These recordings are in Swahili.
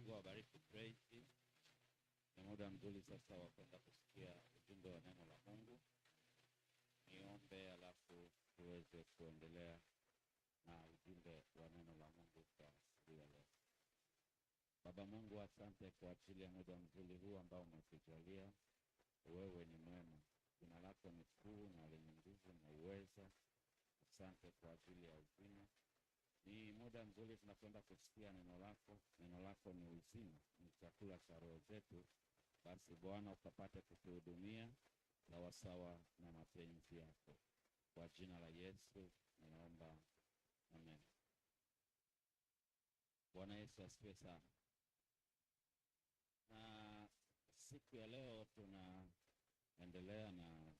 Mungu awabariki Praise. Ni muda mzuri sasa wa kwenda kusikia ujumbe wa neno la Mungu. Niombe alafu tuweze kuendelea na ujumbe wa neno la Mungu kwa siku ya leo. Baba Mungu, asante kwa ajili ya muda mzuri huu ambao umetujalia. Wewe ni mwema. Jina lako ni kuu na lenye nguvu na uweza. Asante kwa ajili ya uzima. Ni muda mzuri tunakwenda kusikia neno lako. Neno lako ni uzima, ni chakula cha roho zetu. Basi Bwana ukapate kutuhudumia sawasawa na mapenzi yako. Kwa jina la Yesu ninaomba, amen. Bwana Yesu asifiwe sana. Na siku ya leo tunaendelea na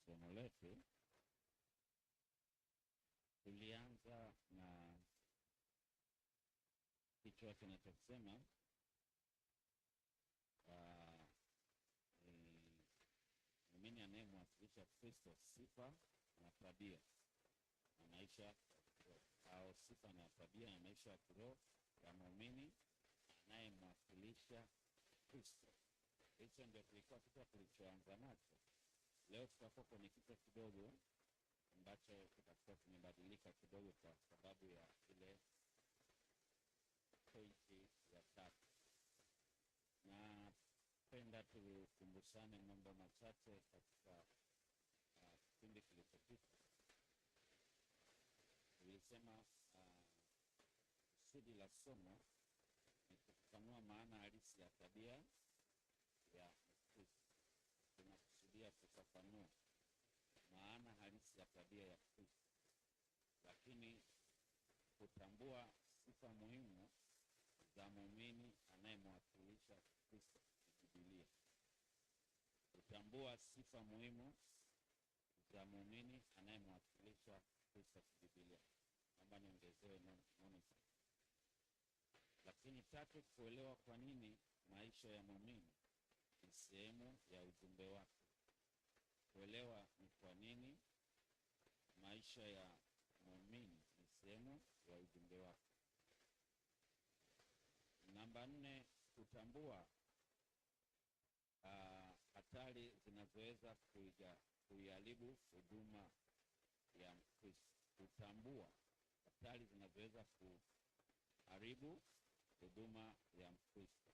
somo letu. Tulianza na kichwa kinachosema muumini anayemwakilisha Kristo, sifa na tabia na maisha, au sifa na tabia na maisha ya kiroho ya muumini anayemwakilisha Kristo. Hicho ndio kilikuwa kichwa tulichoanza nacho. Leo tutakuwa kwenye kichwa kidogo ambacho kitakuwa kimebadilika kidogo kwa sababu ya ile pointi ya tatu. Na penda tukumbushane mambo machache katika kipindi kilichopita. Tulisema kusudi la somo ni kufafanua maana halisi ya tabia ya Kristo. Tunakusudia kufafanua maana halisi ya tabia ya Kristo, lakini kutambua sifa muhimu za muumini anayemwakilisha Kristo Biblia. Kutambua sifa muhimu za muumini anayemwakilisha Kristo Biblia. Naomba niongezewe neno. Lakini tatu, kuelewa kwa nini maisha ya muumini ni sehemu ya ujumbe wake. Kuelewa ni kwa nini maisha ya muumini ni sehemu ya ujumbe wake. Namba 4, kutambua hatari zinazoweza kuiharibu huduma ya Kristo. Kutambua hatari zinazoweza kuharibu huduma ya Kristo.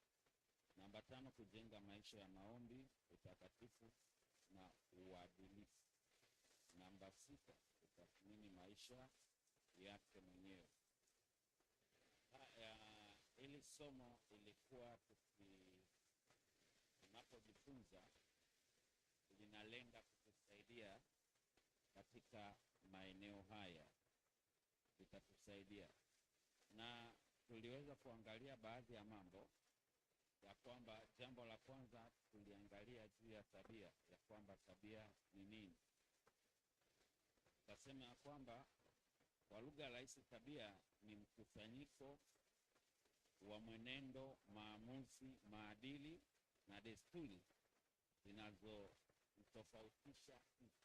Namba 5, kujenga maisha ya maombi, utakatifu na uadilifu. Namba 6, kutathmini maisha yake mwenyewe. Hili somo ilikuwa tunapojifunza linalenga kutusaidia katika maeneo haya. Itatusaidia. Na tuliweza kuangalia baadhi ya mambo ya kwamba jambo la kwanza tuliangalia juu ya tabia, ya kwamba tabia ni nini. Tukasema ya kwamba kwa lugha rahisi, tabia ni mkusanyiko wa mwenendo, maamuzi, maadili na desturi zinazotofautisha mtu.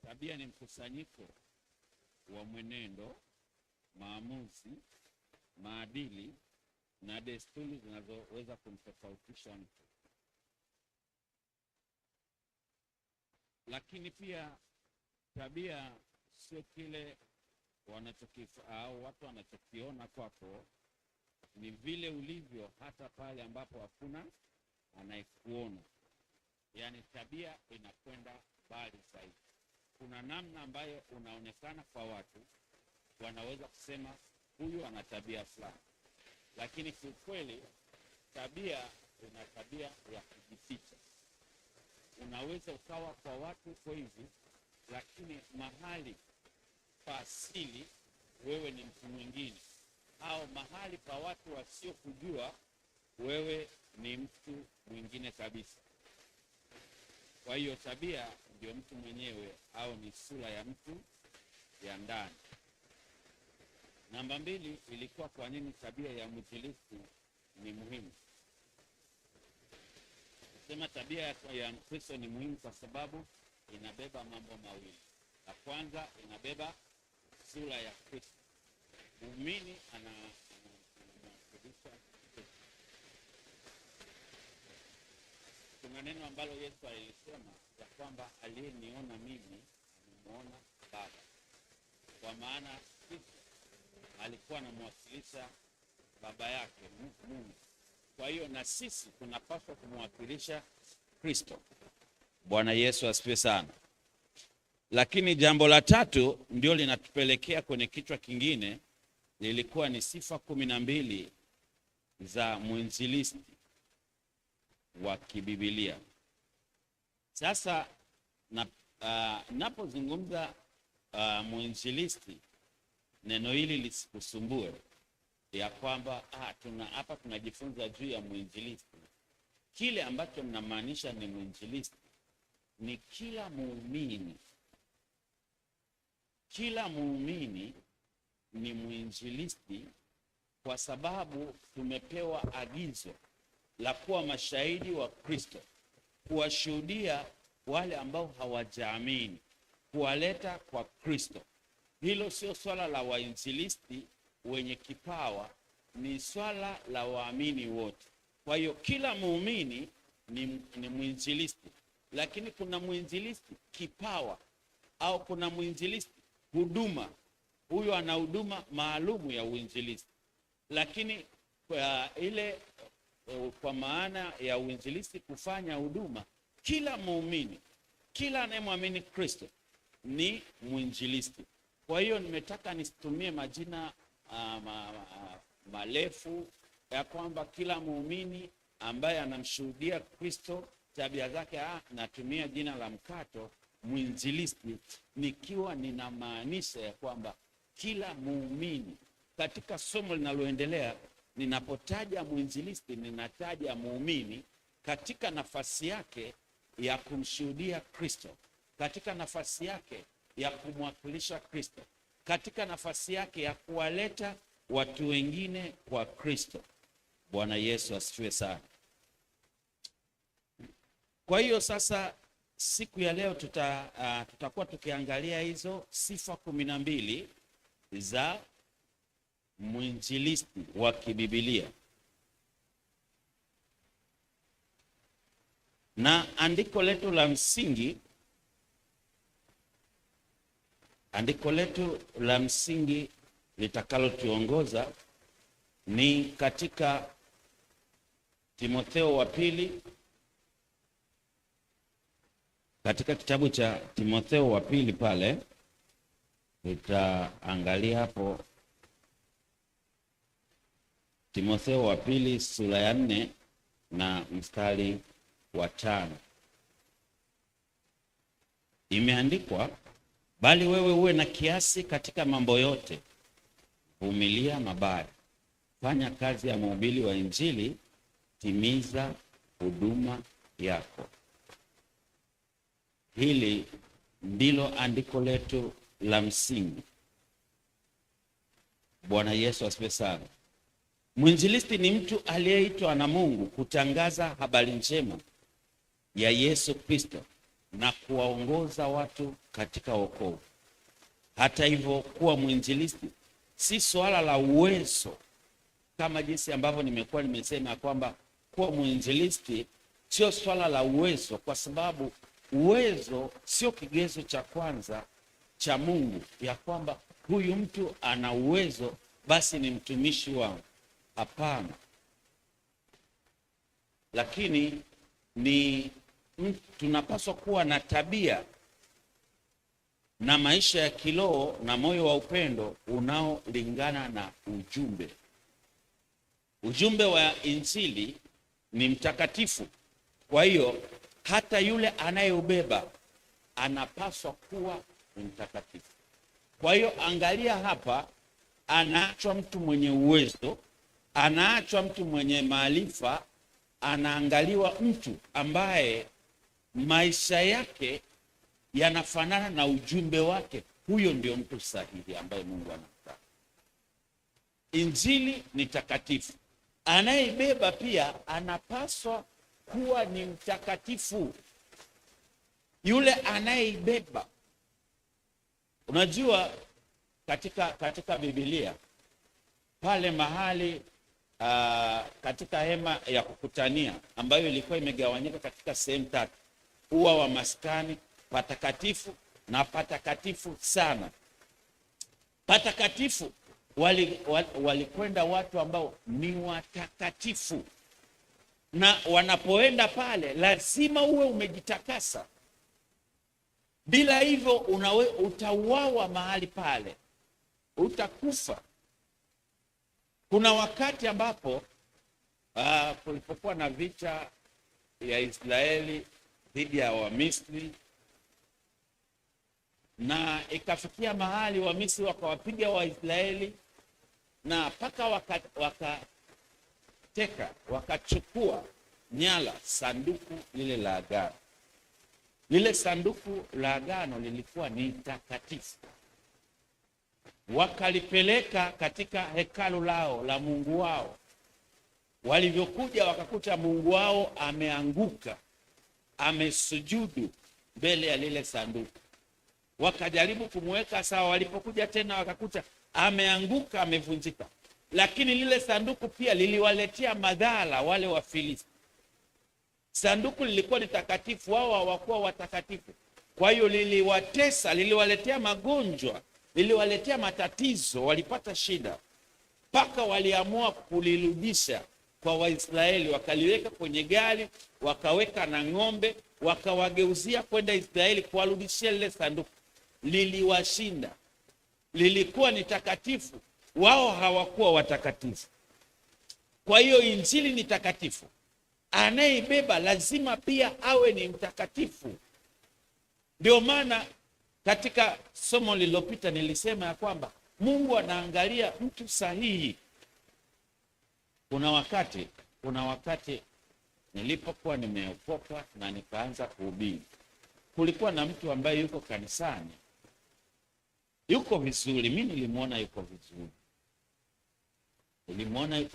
Tabia ni mkusanyiko wa mwenendo, maamuzi, maadili na desturi zinazoweza kumtofautisha mtu. Lakini pia tabia sio kile au watu wanachokiona kwako, ni vile ulivyo hata pale ambapo hakuna anayekuona. Yaani tabia inakwenda mbali zaidi. Kuna namna ambayo unaonekana kwa watu, wanaweza kusema huyu ana tabia fulani. Lakini kwa kweli tabia ina tabia ya kujificha. Unaweza ukawa kwa watu kwa hivi, lakini mahali pa asili wewe ni mtu mwingine, au mahali pa watu wasiokujua wewe ni mtu mwingine kabisa. Kwa hiyo tabia ndio mtu mwenyewe, au ni sura ya mtu ya ndani. Namba 2 ilikuwa kwa nini tabia ya mwinjilisti ni muhimu. Sema tabia ya Kristo ni muhimu kwa sababu inabeba mambo mawili. La kwanza, inabeba sura ya Kristo. Muumini anamwakilisha Kristo. Kuna neno ambalo Yesu alisema ya kwamba aliyeniona mimi amemuona Baba. Kwa maana Kristo alikuwa anamwakilisha Baba yake Mungu. Kwa hiyo na sisi tunapaswa kumwakilisha Kristo. Bwana Yesu asifiwe sana. Lakini jambo la tatu ndio linatupelekea kwenye kichwa kingine, lilikuwa ni sifa 12 za mwinjilisti wa kibibilia. Sasa napozungumza mwinjilisti, neno hili lisikusumbue ya kwamba hapa tunajifunza juu ya mwinjilisti. Kile ambacho mnamaanisha ni mwinjilisti ni kila muumini. Kila muumini ni mwinjilisti, kwa sababu tumepewa agizo la kuwa mashahidi wa Kristo, kuwashuhudia wale ambao hawajaamini, kuwaleta kwa Kristo. Hilo sio swala la wainjilisti wenye kipawa, ni swala la waamini wote. Kwa hiyo kila muumini ni mwinjilisti, lakini kuna mwinjilisti kipawa au kuna mwinjilisti huduma. Huyo ana huduma maalumu ya uinjilisti. Lakini kwa maana ya uinjilisti kufanya huduma, kila muumini, kila anayemwamini Kristo ni mwinjilisti. Kwa hiyo nimetaka nisitumie majina marefu ya kwamba kila muumini ambaye anamshuhudia Kristo tabia zake, natumia jina la mkato mwinjilisti, nikiwa ninamaanisha ya kwamba kila muumini. Katika somo linaloendelea, ninapotaja mwinjilisti, ninataja muumini katika nafasi yake ya kumshuhudia Kristo, katika nafasi yake ya kumwakilisha Kristo, katika nafasi yake ya kuwaleta watu wengine kwa Kristo. Bwana Yesu asifiwe sana. Kwa hiyo sasa siku ya leo tutakuwa tukiangalia hizo sifa 12 za mwinjilisti wa kibibilia. Na andiko letu la msingi litakalotuongoza ni katika Timotheo wa pili, katika kitabu cha Timotheo wa pili pale tutaangalia hapo Timotheo wa pili sura ya 4 na mstari wa 5. Imeandikwa, bali wewe uwe na kiasi katika mambo yote, vumilia mabaya, fanya kazi ya mhubiri wa Injili, timiza huduma yako. Hili ndilo andiko letu la msingi. Bwana Yesu asifiwe sana. Mwinjilisti ni mtu aliyeitwa na Mungu kutangaza habari njema ya Yesu Kristo na kuwaongoza watu katika wokovu. Hata hivyo, kuwa mwinjilisti si swala la uwezo, kama jinsi ambavyo nimesema kwamba kuwa mwinjilisti sio swala la uwezo, kwa sababu uwezo sio kigezo cha kwanza cha Mungu ya kwamba huyu mtu ana uwezo basi ni mtumishi wangu. Hapana. Lakini tunapaswa kuwa na tabia na maisha ya kiroho na moyo wa upendo unaolingana na ujumbe. Ujumbe wa Injili ni mtakatifu. Kwa hiyo hata yule anayeubeba anapaswa kuwa mtakatifu. Kwa hiyo angalia hapa, anaachwa mtu mwenye uwezo, anaachwa mtu mwenye maarifa, anaangaliwa mtu ambaye maisha yake yanafanana na ujumbe wake. Huyo ndio mtu sahihi ambaye Mungu anamtaka. Injili ni takatifu. Anayebeba pia anapaswa kuwa ni mtakatifu. Yule anayeibeba, unajua katika Biblia pale mahali katika hema ya kukutania ambayo ilikuwa imegawanyika katika sehemu tatu, ua wa maskani, patakatifu na patakatifu sana. Patakatifu walikwenda watu ambao ni watakatifu, na wanapoenda pale lazima uwe umejitakasa, bila hivyo utauawa mahali pale, utakufa. Kuna wakati ambapo kulipokuwa na vita ya Israeli dhidi ya Wamisri, na ikafikia mahali Wamisri wakawapiga Waisraeli, na mpaka wakachukua nyara sanduku lile la agano. Lile sanduku la agano lilikuwa ni takatifu, wakalipeleka katika hekalu lao la Mungu wao. Walivyokuja wakakuta Mungu wao ameanguka, amesujudu mbele ya lile sanduku. Wakajaribu kumweka sawa, walipokuja tena wakakuta ameanguka, amevunjika. Lakini lile sanduku pia liliwaletea madhara wale Wafilisti. Sanduku lilikuwa ni takatifu, wao hawakuwa watakatifu. Kwa hiyo liliwatesa, liliwaletea magonjwa, liliwaletea matatizo, walipata shida, mpaka waliamua kulirudisha kwa Waisraeli. Wakaliweka kwenye gari, wakaweka na ng'ombe, wakawageuzia kwenda Israeli kuwarudishia lile sanduku. Liliwashinda, lilikuwa ni takatifu, wao hawakuwa watakatifu. Kwa hiyo injili ni takatifu, anayeibeba lazima pia awe ni mtakatifu. Ndio maana katika somo lililopita nilisema ya kwamba Mungu anaangalia mtu sahihi. Kuna wakati nilipokuwa nimeokoka na nikaanza kuhubiri, kulikuwa na mtu ambaye yuko kanisani, yuko vizuri. Mimi nilimwona yuko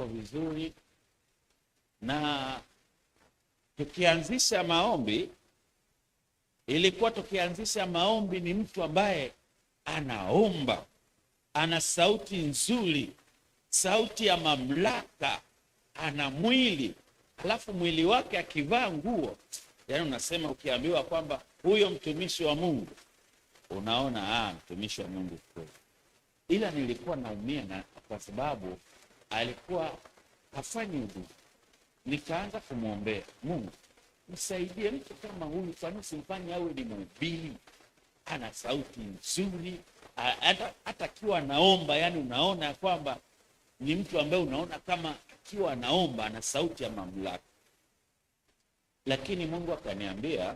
vizuri, na tukianzisha maombi, ni mtu ambaye anaomba, ana sauti nzuri, sauti ya mamlaka, ana mwili, alafu mwili wake akivaa nguo, yaani unasema, ukiambiwa kwamba huyo mtumishi wa Mungu, unaona mtumishi wa Mungu kweli. Ila nilikuwa naumia, na kwa sababu alikuwa hafanyi huduma. Nikaanza kumwombea, Mungu msaidie mtu kama huyu, kwani usimfanye awe ni mhubiri, ana sauti nzuri, hata akiwa anaomba, yani unaona kwamba ni mtu ambaye unaona kama akiwa anaomba ana sauti ya mamlaka. Lakini Mungu akaniambia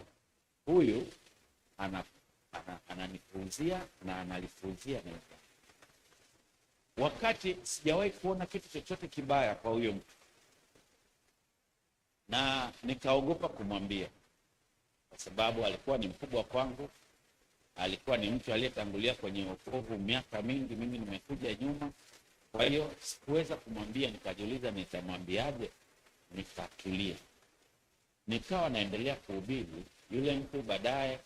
huyu ananifunzia na analifunzia neno. Wakati sijawahi kuona kitu chochote kibaya kwa huyo mtu, na nikaogopa kumwambia, kwa sababu alikuwa ni mkubwa kwangu, alikuwa ni mtu aliyetangulia kwenye wokovu miaka mingi, mimi nimekuja nyuma. Kwa hiyo sikuweza kumwambia, nikajiuliza nitamwambiaje. Nikatulia, nikawa naendelea kuhubiri. Yule mtu baadaye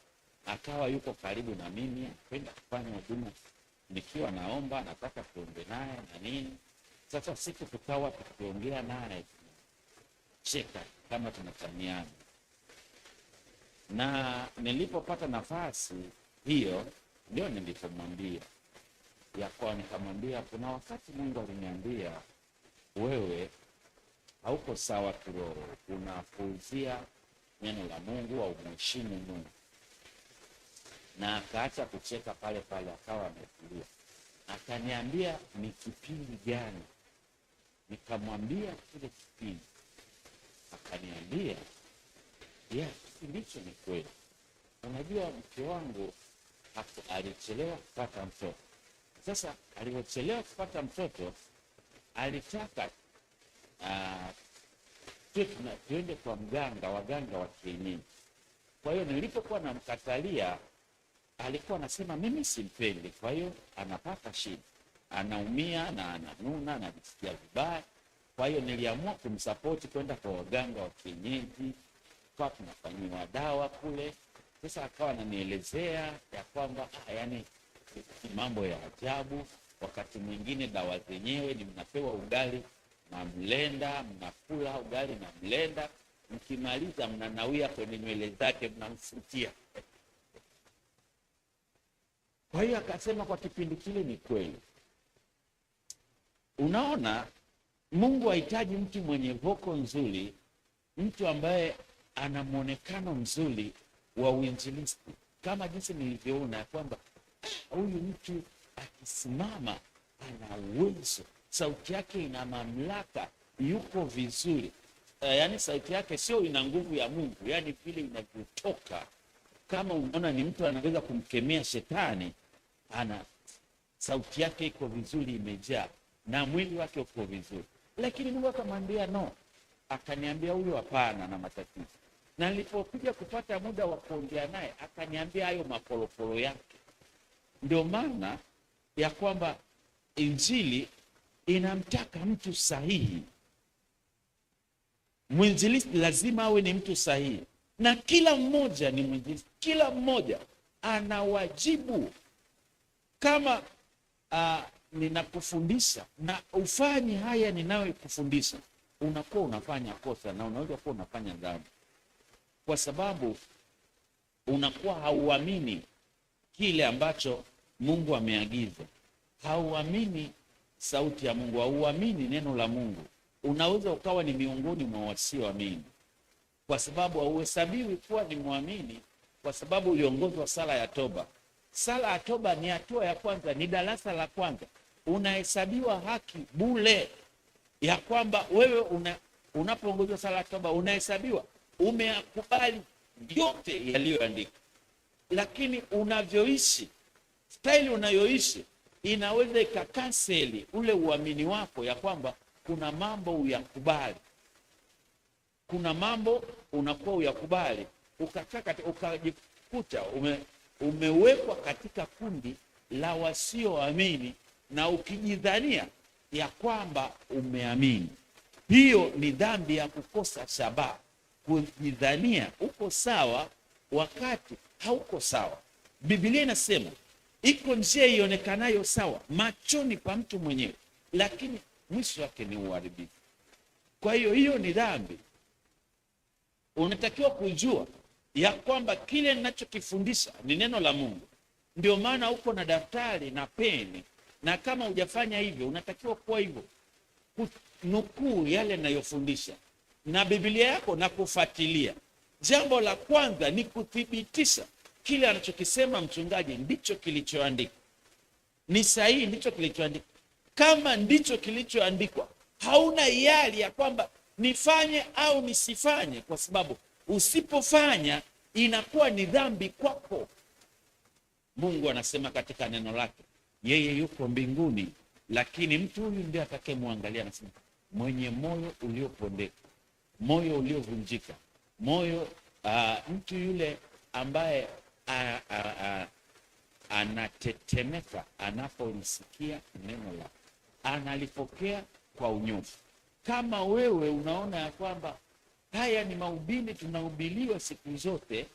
akawa yuko karibu na mimi, kwenda kufanya huduma, nikiwa naomba, nataka kuongea naye na nini. Sasa siku tukawa tukiongea naye, cheka kama tunataniana, na nilipopata nafasi hiyo ndio nilipomwambia nikamwambia, kuna wakati Mungu aliniambia wewe hauko sawa kiroho, unapuuzia neno la Mungu au umheshimu Mungu. Na akaacha kucheka pale pale, akawa ametulia. Akaniambia ni kipindi gani? Nikamwambia kile kipindi. Akaniambia kipindi hicho ni kweli. Unajua mke wangu alichelewa kupata mtoto. Sasa alipochelewa kupata mtoto, alitaka tuende kwa waganga wa kienyeji. Kwa hiyo nilipokuwa namkatalia, alikuwa anasema mimi simpendi. Kwa hiyo anapata shida, anaumia na ananuna, anajisikia vibaya. Kwa hiyo niliamua kumsapoti kwenda kwa waganga wa kienyeji, kwa tunafanyiwa dawa kule. Sasa akawa ananielezea ya kwamba yani Ni mambo ya ajabu. Wakati mwingine dawa zenyewe ni mnapewa ugali na mlenda, mnakula ugali na mlenda, mkimaliza mnanawia kwenye nywele zake, mnamfutia. Kwa hiyo akasema kwa kipindi kile ni kweli. Unaona, Mungu hahitaji mtu mwenye voko nzuri, mtu ambaye ana muonekano mzuri wa uinjilisti, kama jinsi nilivyoona kwamba huyu mtu akisimama ana uwezo, sauti yake ina mamlaka, yuko vizuri. Yaani sauti yake sio ina nguvu ya Mungu, yaani vile inavyotoka. Kama unaona ni mtu anaweza kumkemea shetani, ana sauti yake iko vizuri, imejaa, na mwili wake uko vizuri. Lakini Mungu akamwambia no, akaniambia huyo hapana, na matatizo. Na nilipokuja kupata muda wa kuongea naye, akaniambia hayo makorokoro yake. Ndio maana ya kwamba injili inamtaka mtu sahihi. Mwinjilisti lazima awe ni mtu sahihi, na kila mmoja ni mwinjilisti. Kila mmoja ana wajibu. Kama ninakufundisha na ufanye haya ninayokufundisha, unakuwa unafanya kosa na unaweza kuwa unafanya dhambi, kwa sababu unakuwa hauamini kile ambacho Mungu ameagiza. Hauamini sauti ya Mungu, hauamini neno la Mungu. Unaweza ukawa ni miongoni mwa wasioamini, kwa sababu hauhesabiwi kuwa ni muamini, kwa sababu uliongozwa sala ya toba. Sala ya toba ni hatua ya kwanza, ni darasa la kwanza. Unahesabiwa haki bure, ya kwamba wewe unapoongozwa sala ya toba unahesabiwa umekubali yote yaliyoandikwa. Lakini unavyoishi, staili unayoishi inaweza ikakanseli ule uamini wako, ya kwamba kuna mambo uyakubali, kuna mambo unakuwa uyakubali, ukajikuta umewekwa katika kundi la wasioamini, na ukijidhania ya kwamba umeamini. Hiyo ni dhambi ya kukosa shabaha, kujidhania uko sawa wakati hauko sawa. Biblia inasema iko njia ionekanayo sawa machoni pa mtu mwenyewe, lakini mwisho wake ni uharibifu. Kwa hiyo hiyo ni dhambi. Unatakiwa kujua ya kwamba kile ninachokifundisha ni neno la Mungu. Ndio maana uko na daftari na peni, na kama hujafanya hivyo unatakiwa kuwa hivyo, kunukuu yale ninayofundisha na Biblia yako na kufuatilia. Jambo la kwanza ni kuthibitisha kile anachokisema mchungaji ndicho kilichoandikwa, ni sahihi, ndicho kilichoandikwa. Kama ndicho kilichoandikwa, hauna hiari ya kwamba nifanye au nisifanye, kwa sababu usipofanya inakuwa ni dhambi kwako. Mungu anasema katika neno lake, yeye yuko mbinguni, lakini mtu huyu ndiye atakayemwangalia. Anasema mwenye moyo uliopondeka, moyo uliovunjika, moyo mtu yule ambaye anatetemeka anapolisikia neno lako, analipokea kwa unyofu. Kama wewe unaona ya kwamba haya ni mahubiri tunahubiriwa siku zote,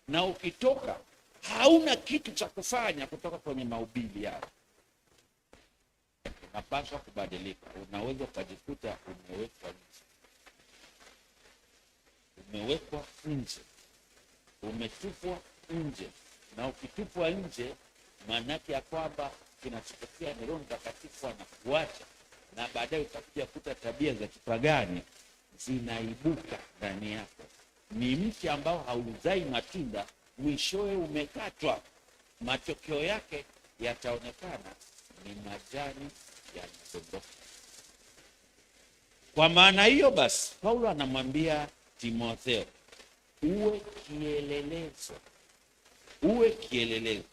na ukitoka hauna kitu cha kufanya kutoka kwenye mahubiri yao, unapaswa kubadilika. Unaweza ukajikuta umewekwa nje, umetupwa nje. Na ukitupwa nje, maanake ya kwamba kinachotokea ni Roho Mtakatifu anakuacha, na baadaye utakuja kuta tabia za kipagani zinaibuka ndani yako. Ni mti ambao hauzai matunda, mwishowe umekatwa. Matokeo yake yataonekana ni majani yanadondoka. Kwa maana hiyo basi, Paulo anamwambia Timotheo, uwe kielelezo. Uwe kielelezo.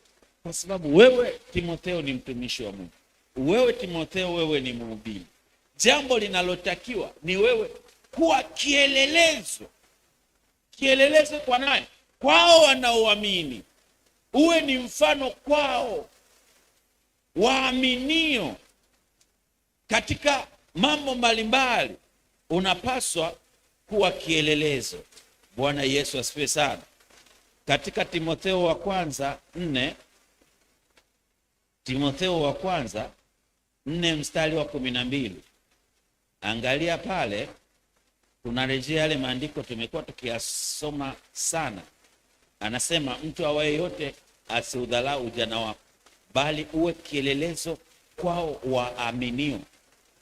Kwa sababu wewe Timotheo ni mtumishi wa Mungu. Wewe Timotheo, wewe ni mhubiri. Jambo linalotakiwa ni wewe kuwa kielelezo. Kielelezo kwa nani? Kwao wanaoamini. Uwe ni mfano kwao waaminio katika mambo mbalimbali. Unapaswa kuwa kielelezo. Bwana Yesu asifiwe sana. Katika Timotheo wa kwanza 4 Timotheo wa kwanza 4 mstari wa 12. Angalia pale, tunarejea yale maandiko tumekuwa tukiyasoma sana. Anasema mtu awaye yote asiudhalau ujana wako, bali uwe kielelezo kwao waaminio,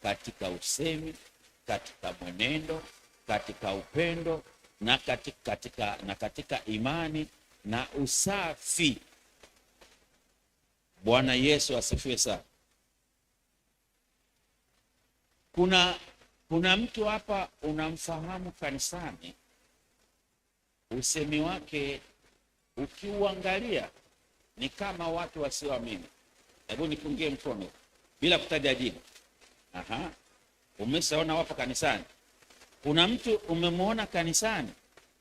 katika usemi, katika mwenendo, katika upendo na katika imani na usafi. Bwana Yesu asifiwe sana. Kuna mtu hapa unamfahamu kanisani, usemi wake ukiuangalia ni kama watu wasioamini. Hebu nipungie mkono bila kutaja jina. Aha. Umeshaona wapo kanisani. Kuna mtu umemwona kanisani,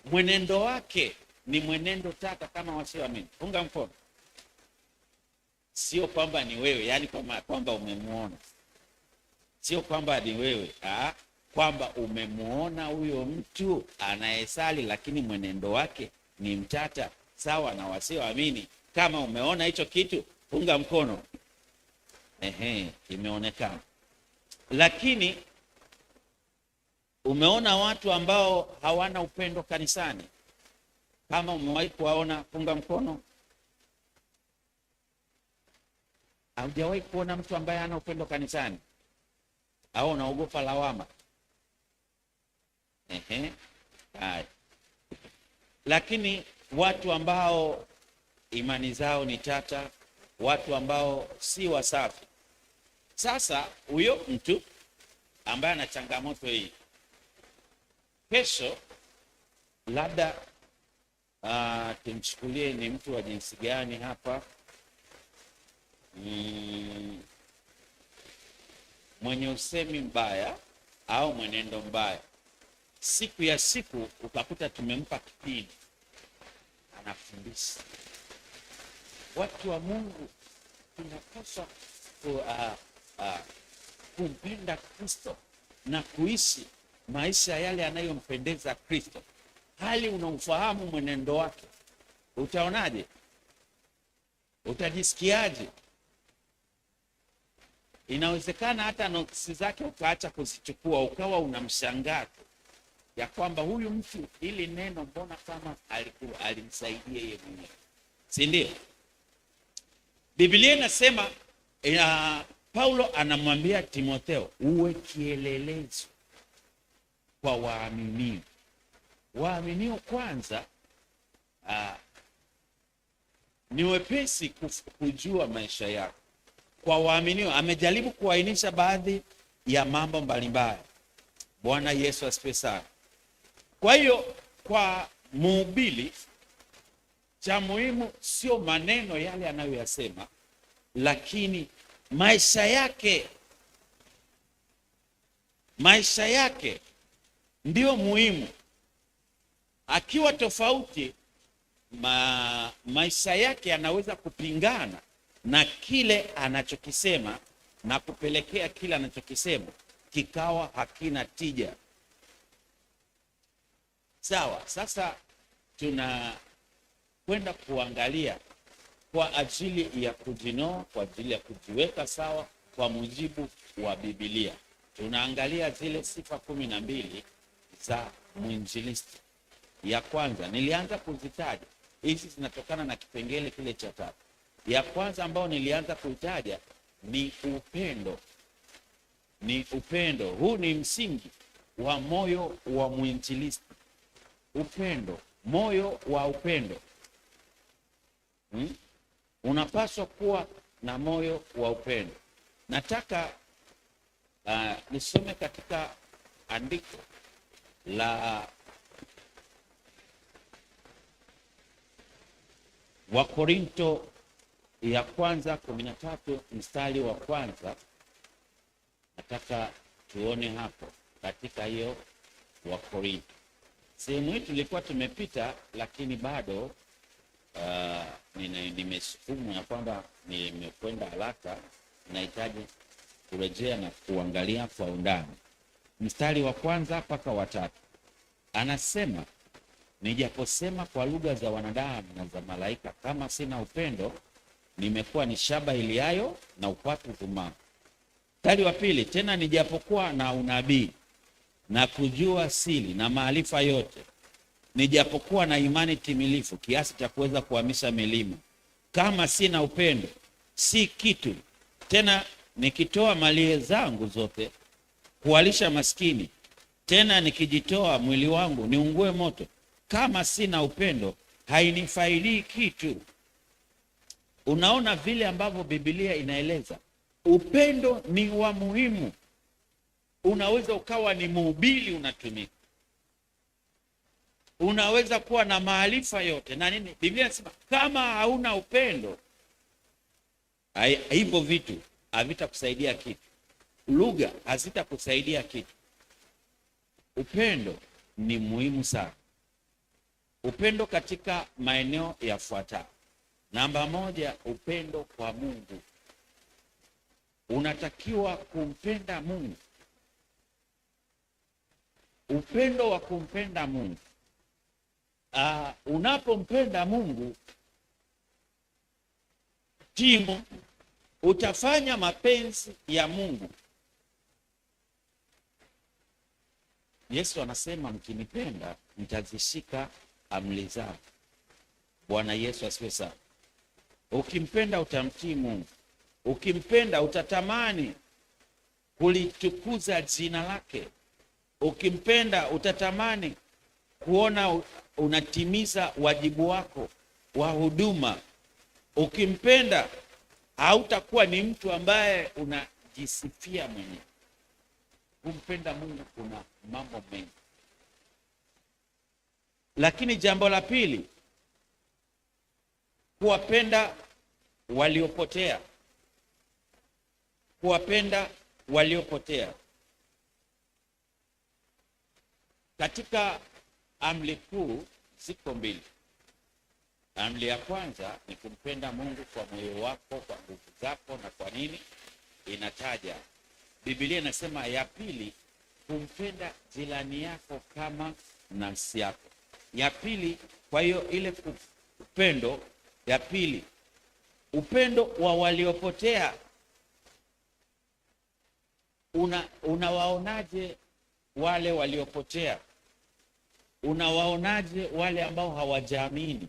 mwenendo wake ni mwenendo tata kama wasioamini. Punga mkono. Sio kwamba ni wewe, yani kwamba umemwona. Sio kwamba ni wewe, kwamba umemwona huyo mtu anayesali lakini mwenendo wake ni mtata sawa na wasioamini. Kama umeona hicho kitu, punga mkono. Imeonekana. Lakini umeona watu ambao hawana upendo kanisani. Kama umewahi kuwaona, punga mkono. Haujawahi kuona mtu ambaye hana upendo kanisani? Au unaogopa lawama? Hai. Lakini watu ambao imani zao ni tata, watu ambao si wasafi. Sasa huyo mtu ambaye ana changamoto hii, kesho labda tumchukulie ni mtu wa jinsi gani hapa? Mwenye usemi mbaya au mwenendo mbaya. Siku ya siku ukakuta tumempa kipindi anafundisha. Watu wa Mungu tunapaswa kumpenda Kristo na kuishi maisha yale yanayompendeza Kristo. Hali unaufahamu mwenendo wake, utaonaje? Utajisikiaje? Inawezekana hata notisi zake ukaacha kuzichukua, ukawa unamshangaa ya kwamba huyu mtu ili neno mbona kama alimsaidia yeye mwenyewe, si ndio? Biblia inasema Paulo anamwambia Timotheo, uwe kielelezo kwa waaminio. Waaminio kwanza ni wepesi kujua maisha yako. Kwa waaminio amejaribu kuainisha baadhi ya mambo mbalimbali. Bwana Yesu asifiwe sana. Kwa hiyo kwa mhubiri, cha muhimu sio maneno yale anayoyasema, lakini maisha yake ndio muhimu. Akiwa tofauti, maisha yake yanaweza kupingana na kile anachokisema na kupelekea kile anachokisema kikawa hakina tija. Sawa, sasa tunakwenda kuangalia kwa ajili ya kujinoa, kwa ajili ya kujiweka sawa kwa mujibu wa Biblia. Tunaangalia zile sifa 12 za mwinjilisti. Ya kwanza nilianza kuzitaja, hizi zinatokana na kipengele kile cha 3. Ya kwanza ambao nilianza kuitaja ni upendo. Ni upendo. Huu ni msingi wa moyo wa mwinjilisti. Upendo, moyo wa upendo. Unapaswa kuwa na moyo wa upendo. Nataka nisome katika andiko la Wakorinto ya kwanza 13 mstari wa kwanza. Nataka tuone hapo katika hiyo Wakorinto. Sehemu hii tulikuwa tumepita, lakini bado nimesukumu ya kwamba nimekwenda haraka, nahitaji kurejea na kuangalia kwa undani. Mstari wa kwanza mpaka wa 3 anasema, nijaposema kwa lugha za wanadamu na za malaika, kama sina upendo nimekuwa ni shaba iliayo na upatu uvumao. Mstari wa pili, tena nijapokuwa na unabii na kujua siri na maarifa yote, nijapokuwa na imani timilifu kiasi cha kuweza kuhamisha milima, kama sina upendo si kitu. Tena nikitoa mali zangu zote kuwalisha maskini, tena nikijitoa mwili wangu niungue moto, kama sina upendo hainifaidii kitu. Unaona vile ambavyo Biblia inaeleza upendo ni wa muhimu. Unaweza ukawa ni mhubiri unatumika, unaweza kuwa na maarifa yote na nini. Biblia inasema kama hauna upendo, hivyo vitu havitakusaidia kitu, lugha hazitakusaidia kitu. Upendo ni muhimu sana. Upendo katika maeneo yafuatayo. Namba moja, upendo kwa Mungu. Unatakiwa kumpenda Mungu. Upendo wa kumpenda Mungu. Unapompenda Mungu, timu utafanya mapenzi ya Mungu. Yesu anasema mkinipenda mtazishika amri zangu. Bwana Yesu asifiwe sana. Ukimpenda utamtii Mungu. Ukimpenda utatamani kulitukuza jina lake. Ukimpenda utatamani kuona unatimiza wajibu wako wa huduma. Ukimpenda hautakuwa ni mtu ambaye unajisifia mwenyewe. Kumpenda Mungu kuna mambo mengi. Lakini jambo la pili, kuwapenda waliopotea. Kuwapenda waliopotea. Katika amri kuu ziko mbili. Amri ya kwanza ni kumpenda Mungu kwa moyo wako, kwa nguvu zako na kwa nini inataja. Biblia inasema ya pili, kumpenda jirani yako kama nafsi yako. Ya pili, kwa hiyo ile upendo ya pili, upendo wa waliopotea. Unawaonaje wale waliopotea? Unawaonaje wale ambao hawajaamini,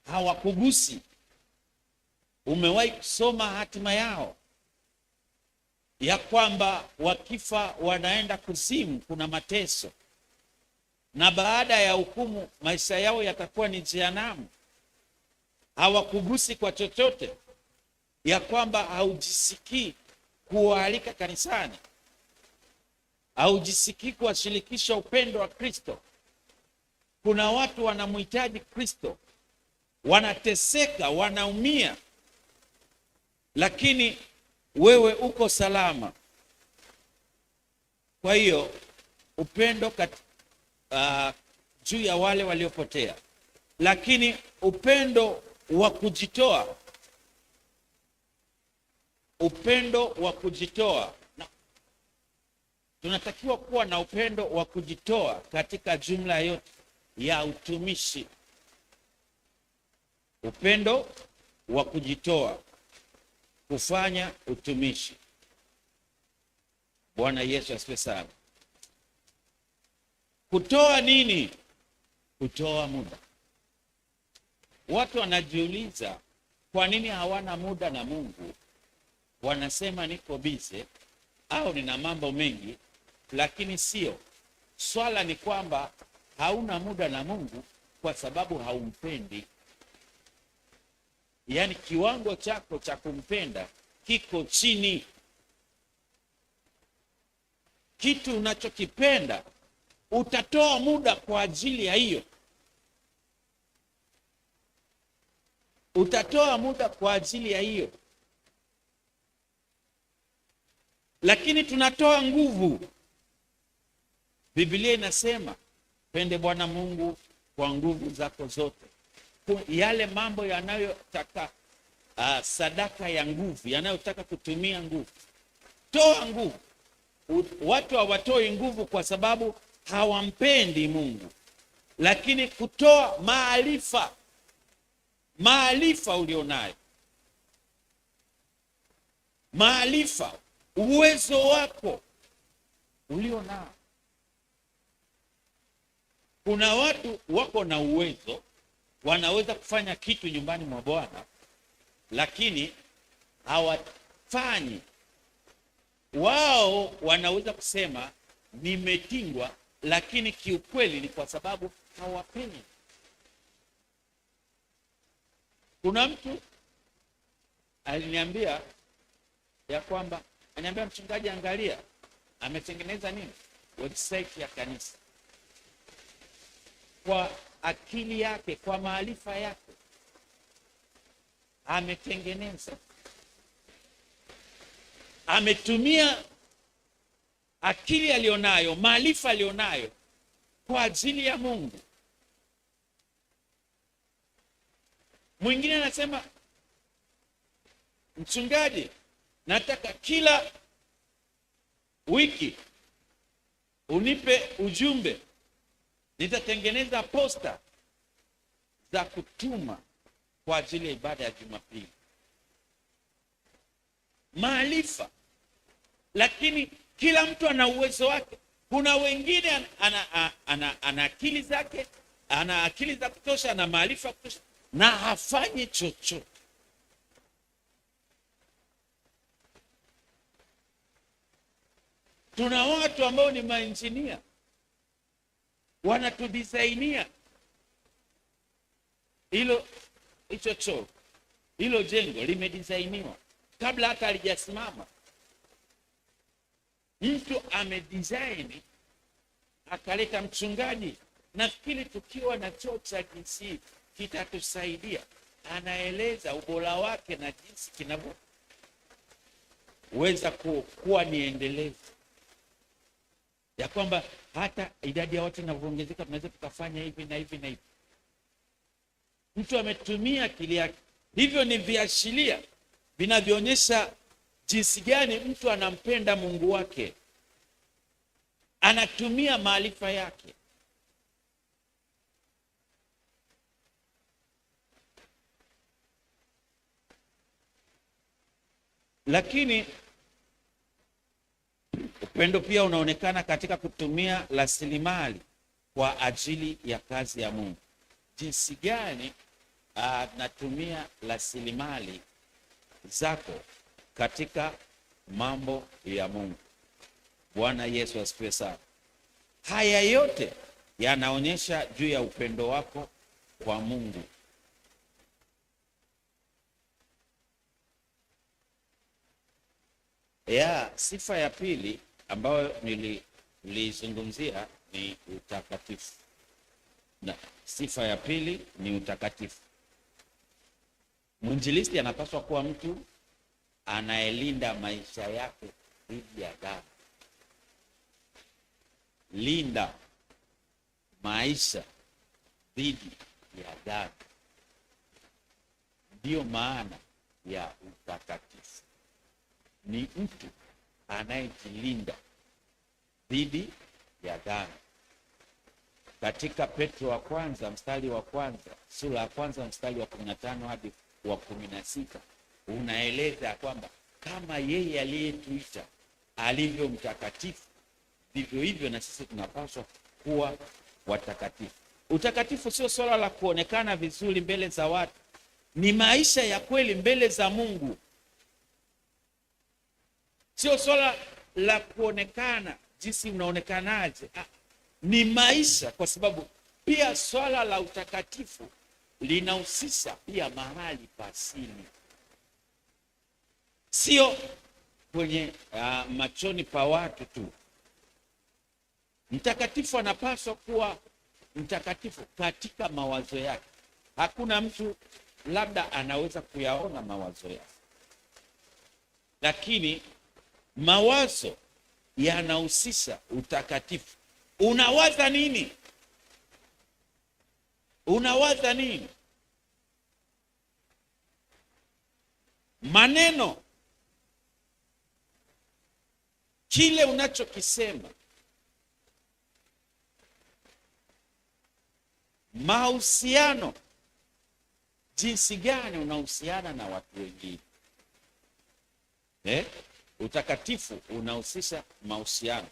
hawakugusi? Umewahi kusoma hatima yao ya kwamba wakifa wanaenda kuzimu, kuna mateso, na baada ya hukumu maisha yao yatakuwa ni jehanamu? Hawakugusi kwa chochote, ya kwamba haujisikii kuwaalika kanisani, haujisikii kuwashirikisha upendo wa Kristo. Kuna watu wanamhitaji Kristo, wanateseka, wanaumia, lakini wewe uko salama. Kwa hiyo upendo juu ya wale waliopotea. Lakini upendo wa kujitoa, upendo wa kujitoa. Tunatakiwa kuwa na upendo wa kujitoa katika jumla yote ya utumishi. Upendo wa kujitoa kufanya utumishi. Bwana Yesu asifiwe sana. Kutoa nini? Kutoa muda. Watu wanajiuliza kwa nini hawana muda na Mungu. Wanasema niko busy au nina mambo mengi, lakini sio. Swala ni kwamba hauna muda na Mungu kwa sababu haumpendi. Yaani kiwango chako cha kumpenda kiko chini. Kitu unachokipenda utatoa muda kwa ajili ya hiyo. Utatoa muda kwa ajili ya hiyo. Lakini tunatoa nguvu. Biblia inasema pende Bwana Mungu kwa nguvu zako zote. Yale mambo yanayotaka sadaka ya nguvu, yanayotaka kutumia nguvu, toa nguvu. Watu hawatoi nguvu kwa sababu hawampendi Mungu. Lakini kutoa maarifa, maarifa ulionayo, maarifa, uwezo wako ulionao. Kuna watu wako na uwezo, wanaweza kufanya kitu nyumbani mwa Bwana, lakini hawafanyi. Wao wanaweza kusema nimetingwa, lakini kiukweli ni kwa sababu hawapendi. Kuna mtu aliniambia ya kwamba, ananiambia, mchungaji, angalia, ametengeneza nini, website ya kanisa kwa akili yake, kwa maarifa yake ametengeneza, ametumia akili alionayo, maarifa alionayo kwa ajili ya Mungu. Mwingine anasema, mchungaji, nataka kila wiki unipe ujumbe, nitatengeneza posta za kutuma kwa ajili ya ibada ya Jumapili. Maarifa, lakini kila mtu ana uwezo wake. Kuna wengine ana akili zake, ana akili za kutosha, ana maarifa kutosha, na hafanyi chochote. Tuna watu ambao ni mainjinia, wanatudisainia hicho choo, hilo jengo limedisainiwa kabla hata halijasimama. Mtu amedesign akaleta, mchungaji, nafikiri tukiwa na choo cha jinsi kitatusaidia. Anaeleza ubora wake na jinsi kinavyoweza kuwa ni endelevu, ya kwamba hata idadi ya watu inavyoongezeka tunaweza tukafanya hivi na hivi na hivi. Mtu ametumia akili yake. Hivyo ni viashiria vinavyoonyesha jinsi gani mtu anampenda Mungu wake. Anatumia maarifa yake. Lakini upendo pia unaonekana katika kutumia rasilimali kwa ajili ya kazi ya Mungu. Jinsi gani natumia rasilimali zako katika mambo ya Mungu. Bwana Yesu asifiwe sana. Haya yote yanaonyesha juu ya upendo wako kwa Mungu. Sifa ya pili ambayo nilizungumzia ni utakatifu. Na sifa ya pili ni utakatifu. Mwinjilisti anapaswa kuwa mtu anayelinda maisha yake dhidi ya dhambi. Linda maisha dhidi ya dhambi, ndiyo maana ya utakatifu. Ni mtu anayejilinda dhidi ya dhambi. Katika Petro wa kwanza mstari wa kwanza, sura ya kwanza mstari wa 15 hadi wa 16, unaeleza kwamba kama yeye aliyetuita alivyo mtakatifu, vivyo hivyo na sisi tunapaswa kuwa watakatifu. Utakatifu sio swala la kuonekana vizuri mbele za watu, ni maisha ya kweli mbele za Mungu. Sio swala la kuonekana jinsi unaonekanaje, ni maisha, kwa sababu pia swala la utakatifu linahusisha pia mahali pa siri, sio kwenye machoni pa watu tu. Mtakatifu anapaswa kuwa mtakatifu katika mawazo yake. Hakuna mtu labda anaweza kuyaona mawazo yake, lakini mawazo yanahusisha utakatifu. Unawaza nini? Unawaza nini? Maneno, kile unachokisema, mahusiano jinsi gani unahusiana na watu wengine. Utakatifu unahusisha mahusiano.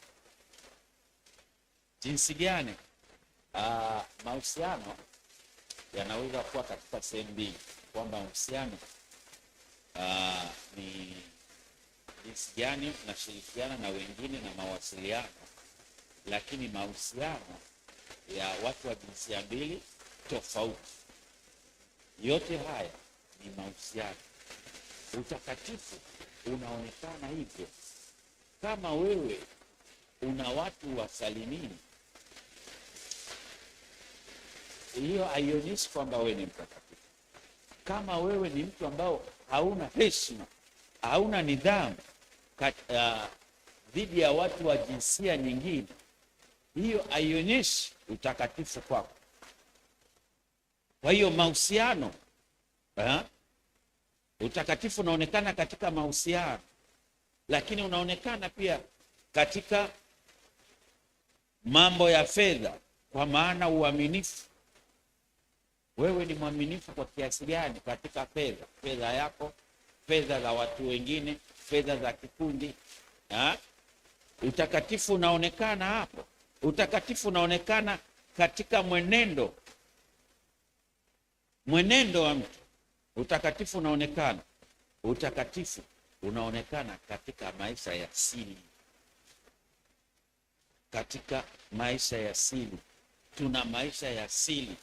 Jinsi gani? Mahusiano yanaweza kuwa katika sehemu mbili, kwamba mahusiano ni jinsi gani unashirikiana na wengine na mawasiliano, lakini mahusiano ya watu wa jinsia mbili tofauti, yote haya ni mahusiano. Utakatifu unaonekana hivyo. Kama wewe una watu wasalimini, hiyo haionyeshi kwamba wewe ni mtakatifu. Kama wewe ni mtu ambao hauna heshima, hauna nidhamu dhidi ya watu wa jinsia nyingine, hiyo haionyeshi utakatifu kwako. Kwa hiyo mahusiano, utakatifu unaonekana katika mahusiano, lakini unaonekana pia katika mambo ya fedha, kwa maana uaminifu. Wewe ni mwaminifu kwa kiasi gani katika fedha? Fedha yako, fedha za watu wengine, fedha za kikundi. Utakatifu unaonekana hapo. Utakatifu unaonekana katika mwenendo wa mtu. Utakatifu unaonekana katika maisha ya siri. Katika maisha ya siri. Tuna maisha ya siri,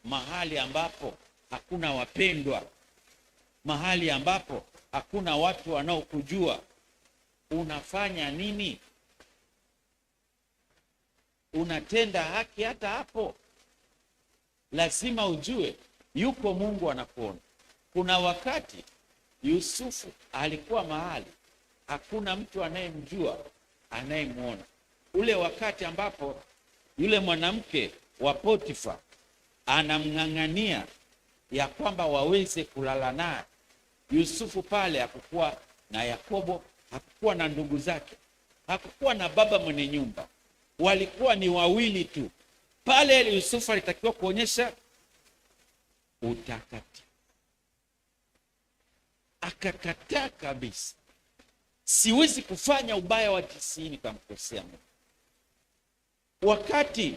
mahali ambapo hakuna wapendwa, mahali ambapo hakuna watu wanaokujua. Unafanya nini? Unatenda haki hata hapo? Lazima ujue yuko Mungu anakuona. Kuna wakati Yusufu alikuwa mahali hakuna mtu anayemjua, anayemwona. Ule wakati ambapo yule mwanamke wa Potifa anamng'ang'ania ya kwamba waweze kulala naye, Yusufu pale hakukuwa na Yakobo, hakukuwa na ndugu zake, hakukuwa na baba mwenye nyumba, walikuwa ni wawili tu. Pale Yusufu alitakiwa kuonyesha utakatifu. Akakataa kabisa. Siwezi kufanya ubaya wa tisini kumkosea Mungu. Wakati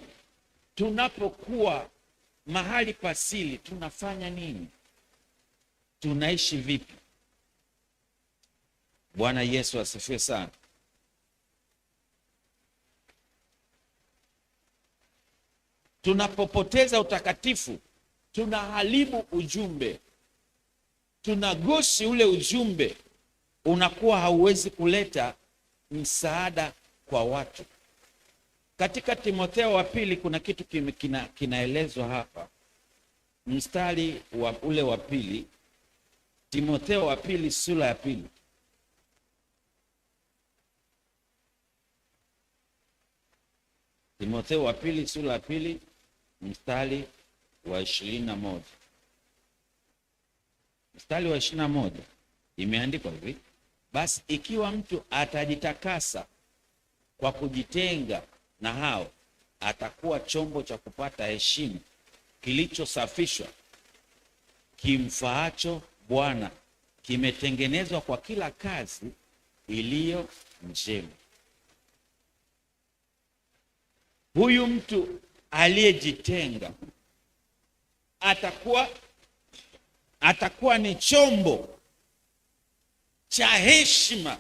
tunapokuwa mahali pasili, tunafanya nini? Tunaishi vipi? Bwana Yesu asifiwe sana. Tunapopoteza utakatifu, tunaharibu ujumbe, tunagoshi ule ujumbe, unakuwa hauwezi kuleta msaada kwa watu. Katika Timotheo wa pili kuna kitu kinaelezwa hapa, mstari wa ule wa pili. Timotheo wa pili sura ya pili. Timotheo wa pili sura ya pili mstari wa 21. Mstari wa 21 imeandikwa hivi: basi ikiwa mtu atajitakasa kwa kujitenga na hao, atakuwa chombo cha kupata heshima, kilichosafishwa, kimfaacho Bwana, kimetengenezwa kwa kila kazi iliyo njema. Huyu mtu aliyejitenga atakuwa ni chombo cha heshima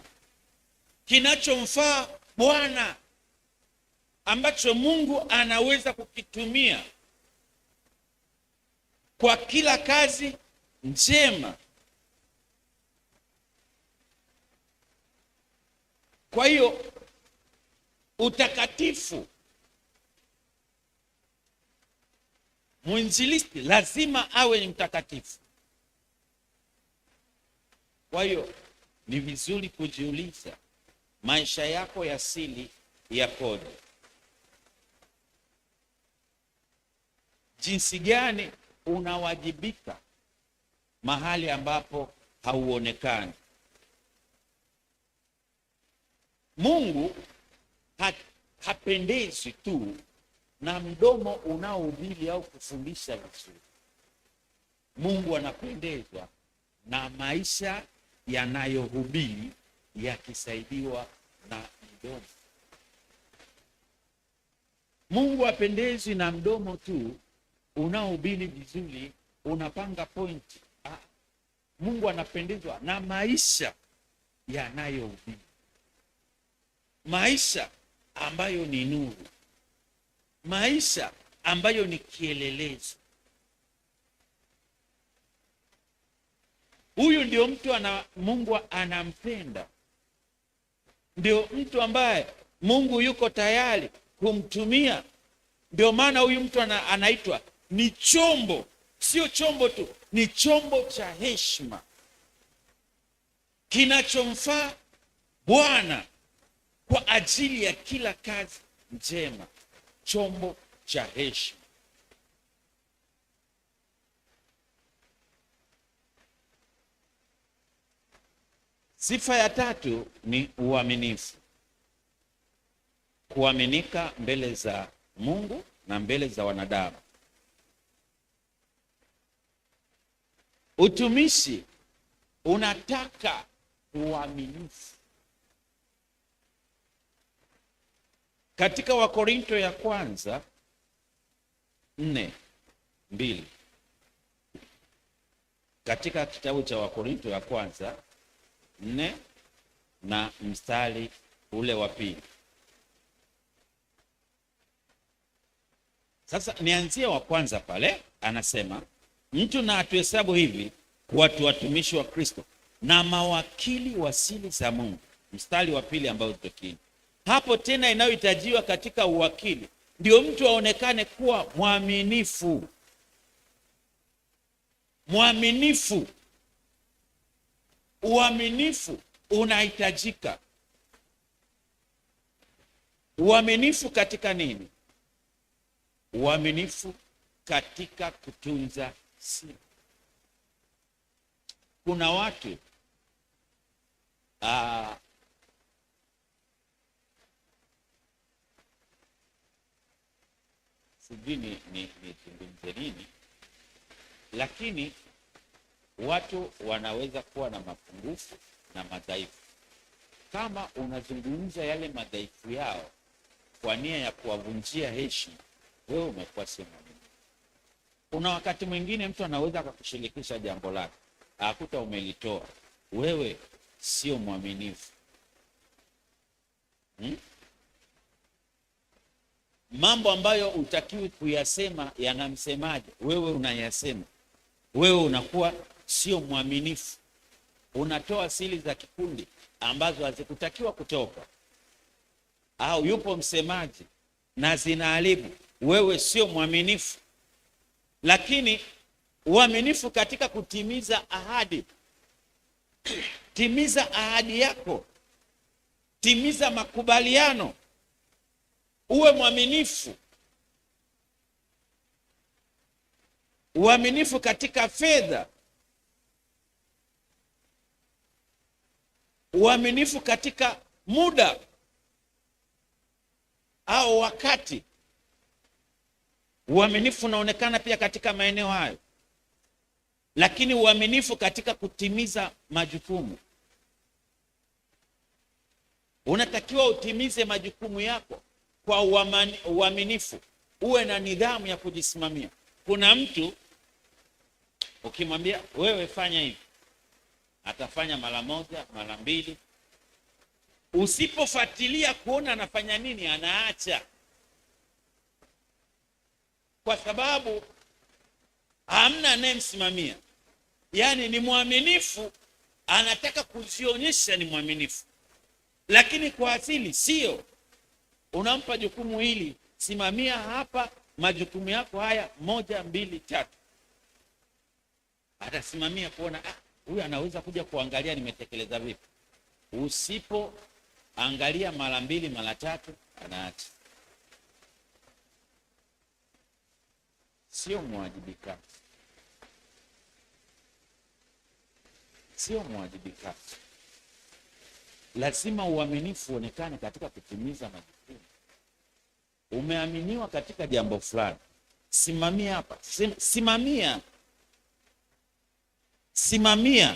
kinachomfaa Bwana, ambacho Mungu anaweza kukitumia kwa kila kazi njema. Kwa hiyo utakatifu, mwinjilisti lazima awe ni mtakatifu. Kwa hiyo ni vizuri kujiuliza, maisha yako ya siri yakoje? Jinsi gani unawajibika mahali ambapo hauonekani? Mungu hapendezi tu na mdomo unaohubiri au kufundisha vizuri. Mungu anapendezwa na maisha yanayohubiri yakisaidiwa na mdomo. Mungu apendezwi na mdomo tu unaohubiri vizuri, unapanga point. Mungu anapendezwa na maisha yanayohubiri, maisha ambayo ni nuru, maisha ambayo ni kielelezo. Huyu ndio mtu Mungu anampenda, ndio mtu ambaye Mungu yuko tayari kumtumia. Ndio maana huyu mtu anaitwa ni chombo, sio chombo tu, ni chombo cha heshima kinachomfaa Bwana kwa ajili ya kila kazi njema. Chombo cha heshima. Sifa ya tatu ni uaminifu. Kuaminika mbele za Mungu na mbele za wanadamu. Utumishi unataka uaminifu. Katika Wakorinto ya kwanza 4:2, katika kitabu cha Wakorinto ya kwanza 4 na mstari ule wa 2. Sasa nianzie wa kwanza pale, anasema mtu na atuhesabu hivi kuwa tu watumishi wa Kristo na mawakili wa siri za Mungu. Mstari wa 2 ambao tutokini hapo tena, inayohitajiwa katika uwakili ndio mtu aonekane kuwa mwaminifu. Mwaminifu, uaminifu unahitajika. Uaminifu katika nini? Uaminifu katika kutunza siri. Kuna watu sijui nizungumze nini, lakini watu wanaweza kuwa na mapungufu na madhaifu. Kama unazungumza yale madhaifu yao kwa nia ya kuwavunjia heshima, wewe umekuwa sio mwaminifu. Kuna wakati mwingine mtu anaweza akakushirikisha jambo lake, akuta umelitoa, wewe sio mwaminifu. Mambo ambayo utakiwi kuyasema yanamsemaje, wewe unayasema. Wewe unakuwa sio mwaminifu, unatoa siri za kikundi ambazo hazikutakiwa kutoka, au yupo msemaji na zinaharibu. Wewe sio mwaminifu. Lakini uaminifu katika kutimiza ahadi. Timiza ahadi yako, timiza makubaliano, uwe mwaminifu. Uaminifu katika fedha, uaminifu katika muda au wakati. Uaminifu unaonekana pia katika maeneo hayo. Lakini uaminifu katika kutimiza majukumu. Unatakiwa utimize majukumu yako kwa uaminifu, uwe na nidhamu ya kujisimamia. Kuna mtu ukimwambia wewe fanya hivi, atafanya mara moja, mara mbili. Usipofuatilia kuona anafanya nini, anaacha, kwa sababu hamna anayemsimamia. Yaani ni mwaminifu, anataka kujionyesha ni mwaminifu, lakini kwa asili sio. Unampa jukumu hili, simamia hapa majukumu yako haya 1, 2, 3. Atasimamia kuona huyu anaweza kuja kuangalia nimetekeleza vipi. Usipoangalia mara 2, mara 3, anaacha. Sio mwajibikaji, sio mwajibikaji. Lazima uaminifu uonekane katika kutimiza majukumu. Umeaminiwa katika jambo fulani, simamia hapa, simamia. Simamia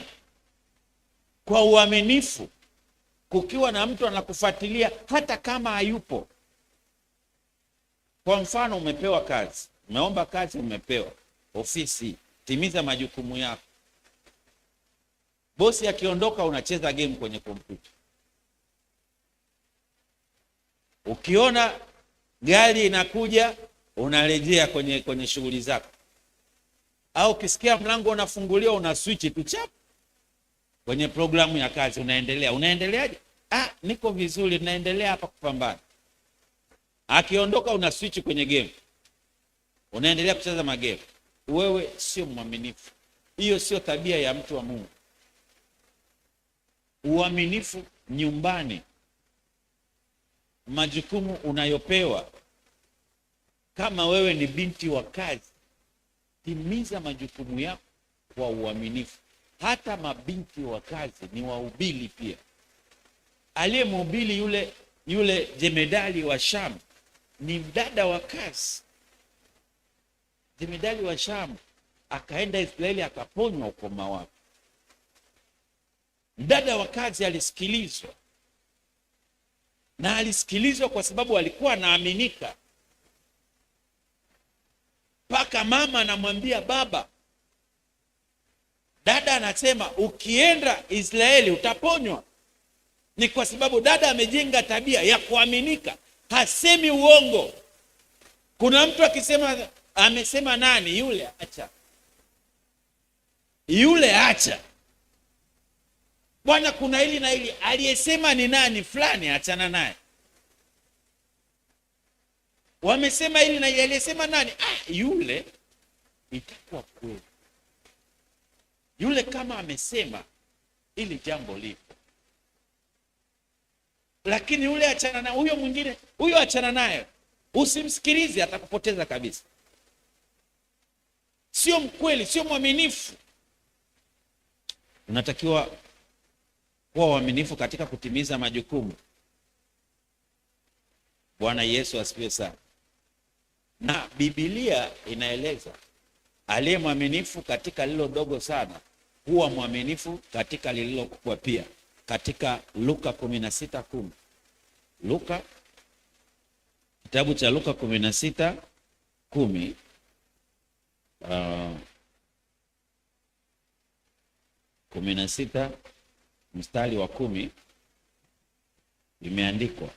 kwa uaminifu, kukiwa na mtu anakufuatilia hata kama hayupo. Kwa mfano, umepewa kazi, umeomba kazi, umepewa ofisi, timiza majukumu yako. Bosi akiondoka, unacheza game kwenye kompyuta. Ukiona gari inakuja, unarejea kwenye shughuli zako. Au ukisikia mlango unafunguliwa, una switch tu chap kwenye programu ya kazi, unaendelea. Unaendeleaje? Niko vizuri, naendelea hapa kupambana. Akiondoka, una switch kwenye game, unaendelea kucheza magame. Wewe sio mwaminifu. Hiyo sio tabia ya mtu wa Mungu. Uaminifu nyumbani, majukumu unayopewa. Kama wewe ni binti wa kazi, timiza majukumu yako kwa uaminifu. Hata mabinti wa kazi ni wahubiri pia. Aliyemhubiri yule jemedali wa Shamu ni mdada wa kazi. Jemedali wa Shamu akaenda Israeli, akaponywa ukoma wake. Mdada wa kazi alisikilizwa, na alisikilizwa kwa sababu alikuwa anaaminika. Mpaka mama anamwambia baba, dada anasema ukienda Israeli utaponywa. Ni kwa sababu dada amejenga tabia ya kuaminika, hasemi uongo. Kuna mtu akisema, amesema nani yule, acha yule, acha bwana, kuna hili na hili, aliyesema ni nani fulani, achana naye. Wamesema hili na hili, aliyesema nani, yule, itakuwa kweli. Yule kama amesema ili jambo lipo, lakini yule achana naye. Huyo mwingine, huyo achana naye, usimsikilize, atakupoteza kabisa. Sio mkweli, sio mwaminifu. Unatakiwa kuwa waaminifu katika kutimiza majukumu. Bwana Yesu asifiwe sana. Na Biblia inaeleza aliye mwaminifu katika lililo dogo sana huwa mwaminifu katika lililo kubwa pia, katika Luka 16:10. Luka, kitabu cha Luka 16:10, 16 mstari wa 10, imeandikwa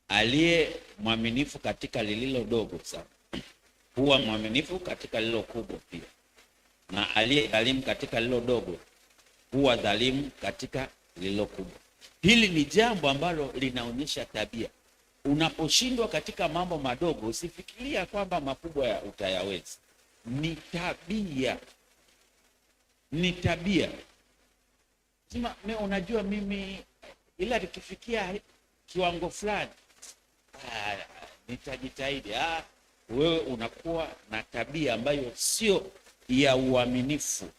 aliye mwaminifu katika lililo dogo sana huwa mwaminifu katika lililo kubwa pia, na aliye dhalimu katika lililo dogo huwa dhalimu katika lililo kubwa. Hili ni jambo ambalo linaonyesha tabia. Unaposhindwa katika mambo madogo, usifikiria kwamba makubwa utayaweza. Ni tabia, ni tabia. Sema, unajua mimi ila nikifikia kiwango fulani nitajitahidi. Wewe unakuwa na tabia ambayo sio ya uaminifu.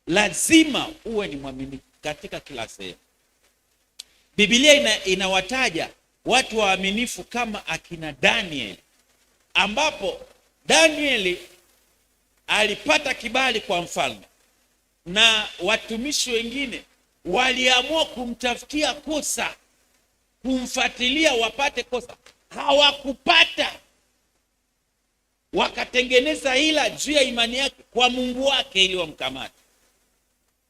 Lazima uwe ni mwaminifu katika kila sehemu. Biblia inawataja watu waaminifu kama akina Danieli, ambapo Danieli alipata kibali kwa mfalme, na watumishi wengine waliamua kumtafutia kosa, kumfuatilia wapate kosa. Hawakupata, wakatengeneza hila juu ya imani yake kwa Mungu wake ili wamkamate,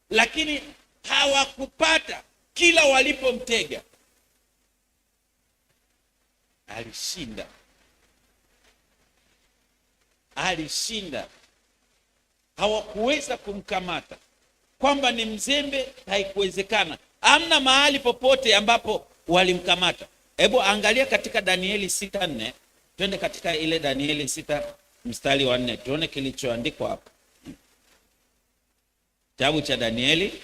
lakini hawakupata. Kila walipomtega alishinda. Hawakuweza kumkamata. Kwamba ni mzembe, haikuwezekana. Hamna mahali popote ambapo walimkamata. Hebu angalia katika Danieli 6:4. Twende katika ile Danieli 6 mstari wa 4, tuone kilichoandikwa hapo. Kitabu cha Danieli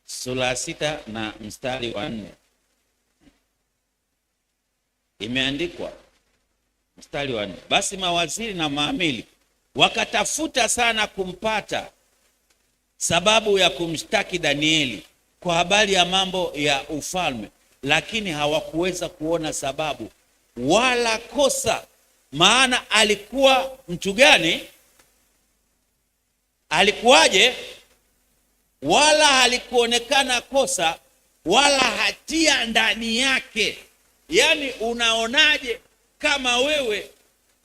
sura 6 na mstari wa 4. Imeandikwa mstari wa 4, basi mawaziri na maamili wakatafuta sana kumpata sababu ya kumshtaki Danieli kwa habari ya mambo ya ufalme, lakini hawakuweza kuona sababu wala kosa Maana alikuwa mtu gani? Alikuwaje? Wala halikuonekana kosa wala hatia ndani yake. Yaani, unaonaje kama wewe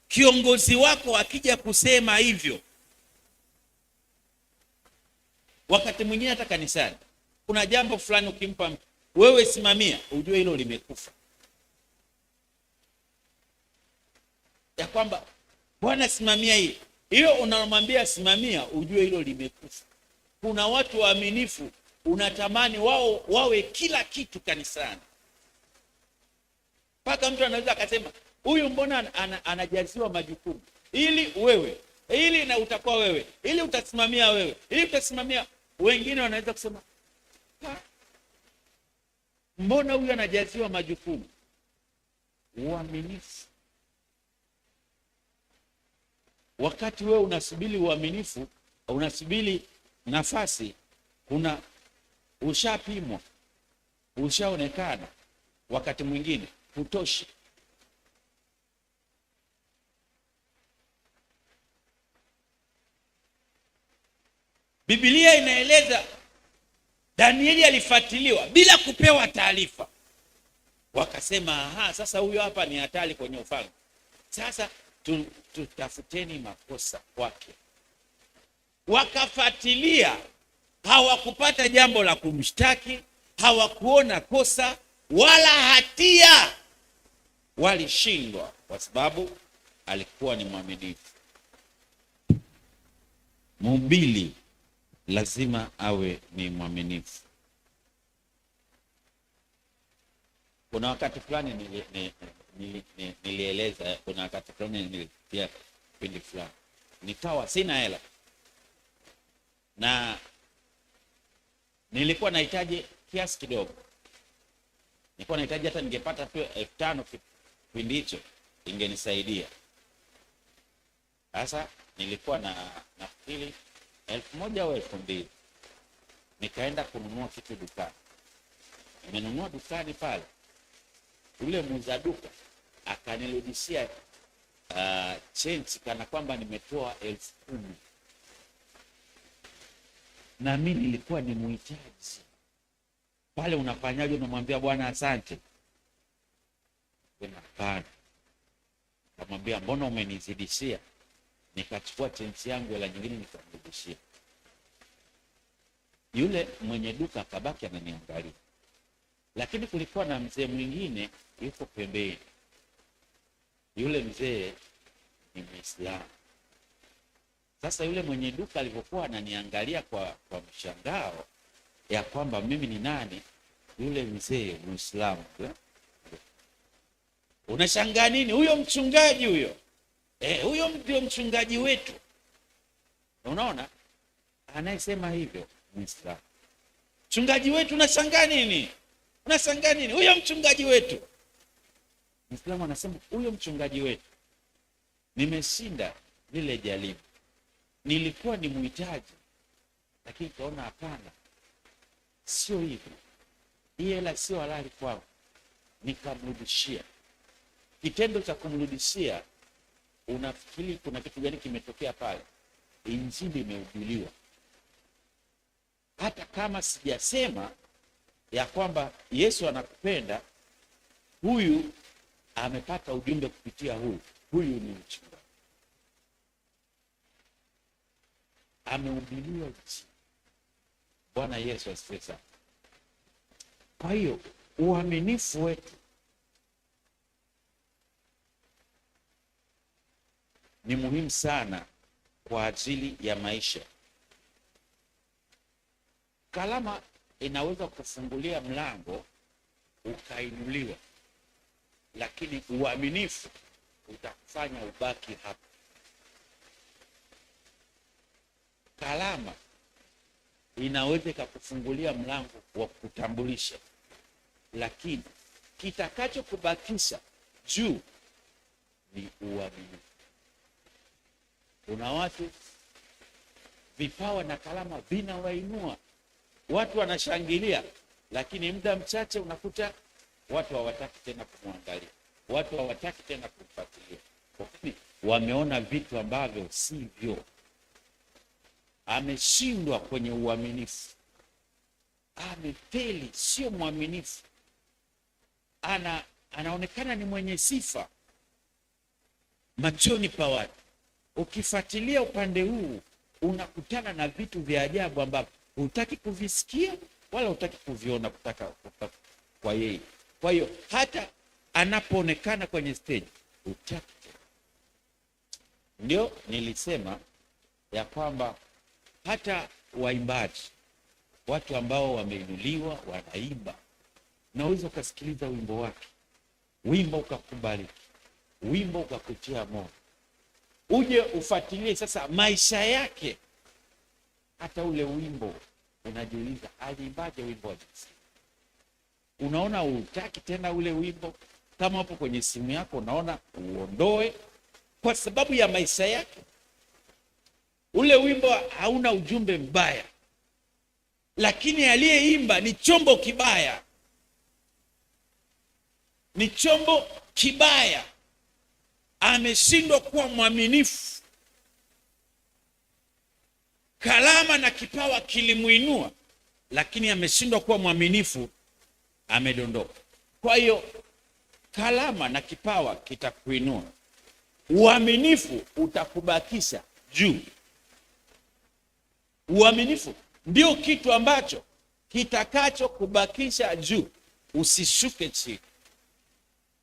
kiongozi wako akija kusema hivyo? Wakati mwingine hata kanisani kuna jambo fulani ukimpa mtu, wewe simamia, ujue hilo limekufa. Ya kwamba Bwana simamia hili, hiyo unamwambia simamia, ujue hilo limekufa. Kuna watu waaminifu unatamani wao wawe kila kitu kanisani, mpaka mtu anaweza akasema huyu mbona anajaziwa majukumu, ili wewe, ili na utakuwa wewe, ili utasimamia wewe, ili utasimamia. Wengine wanaweza kusema mbona huyu anajaziwa majukumu? Uaminifu. Wakati wewe unasubiri uaminifu, unasubiri nafasi, kuna ushapimwa, ushaonekana, wakati mwingine hutoshi. Biblia inaeleza Danieli alifuatiliwa bila kupewa taarifa. Wakasema sasa huyo hapa ni hatari kwenye ufalme. Sasa tutafuteni makosa kwake. Wakafuatilia, hawakupata jambo la kumshtaki, hawakuona kosa wala hatia. Walishindwa kwa sababu alikuwa ni mwaminifu. Mhubiri lazima awe ni mwaminifu. Kuna wakati fulani nilieleza, kuna wakati fulani nilipitia kipindi fulani, nikawa sina hela na nilikuwa nahitaji kiasi kidogo. Nilikuwa nahitaji hata ningepata tu 5,000 kipindi hicho ingenisaidia. Sasa nilikuwa nafikiri 1,000 au 2,000. Nikaenda kununua kitu dukani. Nimenunua dukani pale, ule muuza duka akanirudishia change kana kwamba nimetoa 10,000. Na mimi nilikuwa ni mhitaji. Pale unafanyaje? Unamwambia Bwana asante? Hapana. Namwambia mbona umenizidishia? Nikachukua change yangu hela nyingine nikamrudishia. Yule mwenye duka akabaki ananiangalia. Lakini kulikuwa na mzee mwingine yuko pembeni. Yule mzee ni Muislamu. Sasa yule mwenye duka alipokuwa ananiangalia kwa mshangao ya kwamba mimi ni nani, yule mzee Muislamu, unashangaa nini? Huyo mchungaji huyo, huyo ndio mchungaji wetu. Unaona, anayesema hivyo Muislamu, mchungaji wetu. Unashangaa nini? Unashangaa nini? Huyo mchungaji wetu. Muislamu anasema huyo mchungaji wetu. Nimeshinda lile jaribu, nilikuwa ni mhitaji, lakini kaona hapana, sio hivyo, hii hela sio halali kwangu, nikamrudishia. Kitendo cha kumrudishia, unafikiri kuna kitu gani kimetokea pale? Injili imehubiriwa. Hata kama sijasema ya kwamba Yesu anakupenda, huyu amepata ujumbe kupitia huyu ni mchungaji, amehubiriwa Injili. Bwana Yesu asifiwe sana. Kwa hiyo uaminifu wetu ni muhimu sana kwa ajili ya maisha. Kalama inaweza kufungulia mlango ukainuliwa, lakini uaminifu utakufanya ubaki hapo. Kalama inaweza ikakufungulia mlango wa kutambulisha, lakini kitakacho kubakisha juu ni uaminifu. Kuna watu vipawa na kalama vinawainua, watu wanashangilia, lakini muda mchache unakuta watu hawataki tena kumwangalia, watu hawataki tena kumfuatilia. wameona vitu ambavyo sivyo. Ameshindwa kwenye uaminifu, amefeli, sio mwaminifu. Anaonekana ni mwenye sifa machoni pa watu. Ukifuatilia upande huu unakutana na vitu vya ajabu ambavyo hutaki kuvisikia wala hutaki kuviona kutoka kwa yeye. Kwa hiyo hata anapoonekana kwenye stage hutaki. Ndio nilisema ya kwamba hata waimbaji, watu ambao wameinuliwa wanaimba, naweza ukasikiliza wimbo wake, wimbo ukakubaliki, wimbo ukakutia moyo, uje ufuatilie sasa maisha yake. Hata ule wimbo unajiuliza aliimbaje wimbo wa jinsi. Unaona utaki tena ule wimbo, kama hapo kwenye simu yako unaona uondoe kwa sababu ya maisha yake. Ule wimbo hauna ujumbe mbaya, lakini aliyeimba ni chombo kibaya, ni chombo kibaya. Ameshindwa kuwa mwaminifu. Kalama na kipawa kilimuinua, lakini ameshindwa kuwa mwaminifu, amedondoka. Kwa hiyo kalama na kipawa kitakuinua, uaminifu utakubakisha juu. Uaminifu ndio kitu ambacho kitakacho kubakisha juu, usishuke chini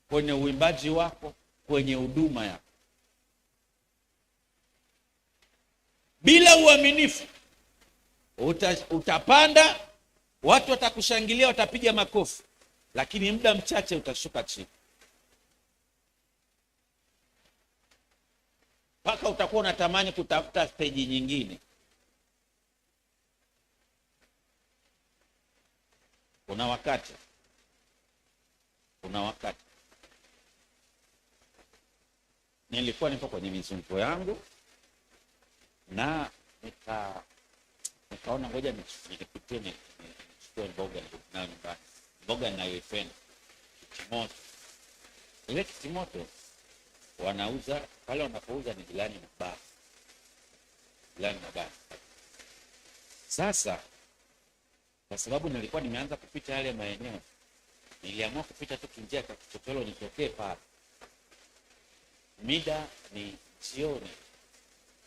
kwenye uimbaji wako, kwenye huduma yako. Bila uaminifu utapanda, watu watakushangilia, watapiga makofi, lakini muda mchache utashuka chini, mpaka utakuwa unatamani kutafuta stage nyingine. Kuna wakati nilikuwa nipo kwenye mizunguko yangu na nikaona ngoja nipitie nichukue mboga na nyumbani, mboga ninayoipenda kitimoto. Ile kitimoto wanauza pale, wanapouza ni jirani na baa. Sasa kwa sababu nilikuwa nimeanza kupita yale maeneo, niliamua kupita tu kinjia kwa kichochoro nitokee pale. Mida ni jioni,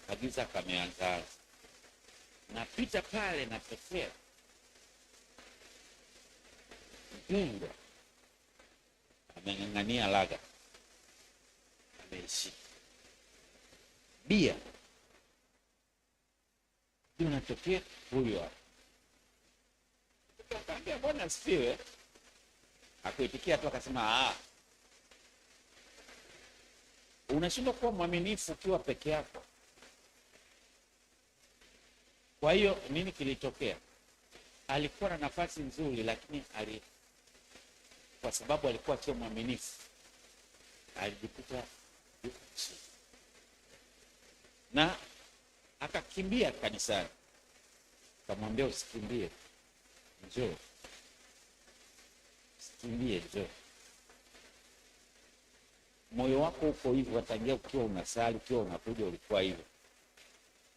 kagiza kameanza. Napita pale na tokea mpendwa ameng'ang'ania laga, ameishi bia, ndio natokea huyo hapo. Akaambia bwana asifiwe, akuitikia tu akasema unashindwa kuwa mwaminifu ukiwa peke yako. Kwa hiyo nini kilitokea? Alikuwa na nafasi nzuri, lakini kwa sababu alikuwa sio mwaminifu alijikuta chini na akakimbia kanisani. Kamwambia usikimbie, njoo. Usikimbie, njoo. Moyo wako uko hivyo, watangia ukiwa unasali, ukiwa unakuja ulikuwa hivyo.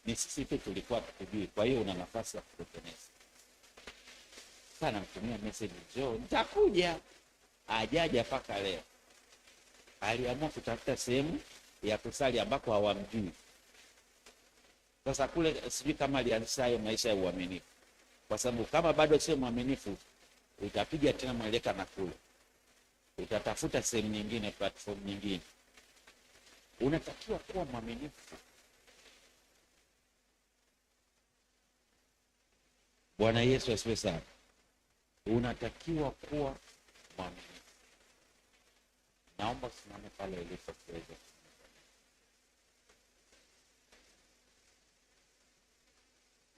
Ni sisi tu tulikuwa tukijui. Kwa hiyo una nafasi ya kutengeneza. Sana mtumia message, njoo, nitakuja. Ajaja mpaka leo. Aliamua kutafuta sehemu ya kusali ambako hawamjui. Sasa kule sijui kama alianzisha hayo maisha ya uaminifu. Kwa sababu kama bado sio mwaminifu, utapiga tena mweleka na kule. Utatafuta sehemu nyingine, platform nyingine. Unatakiwa kuwa mwaminifu. Bwana Yesu asifiwe sana. Unatakiwa kuwa mwaminifu. Naomba usimame pale ulipo kidogo.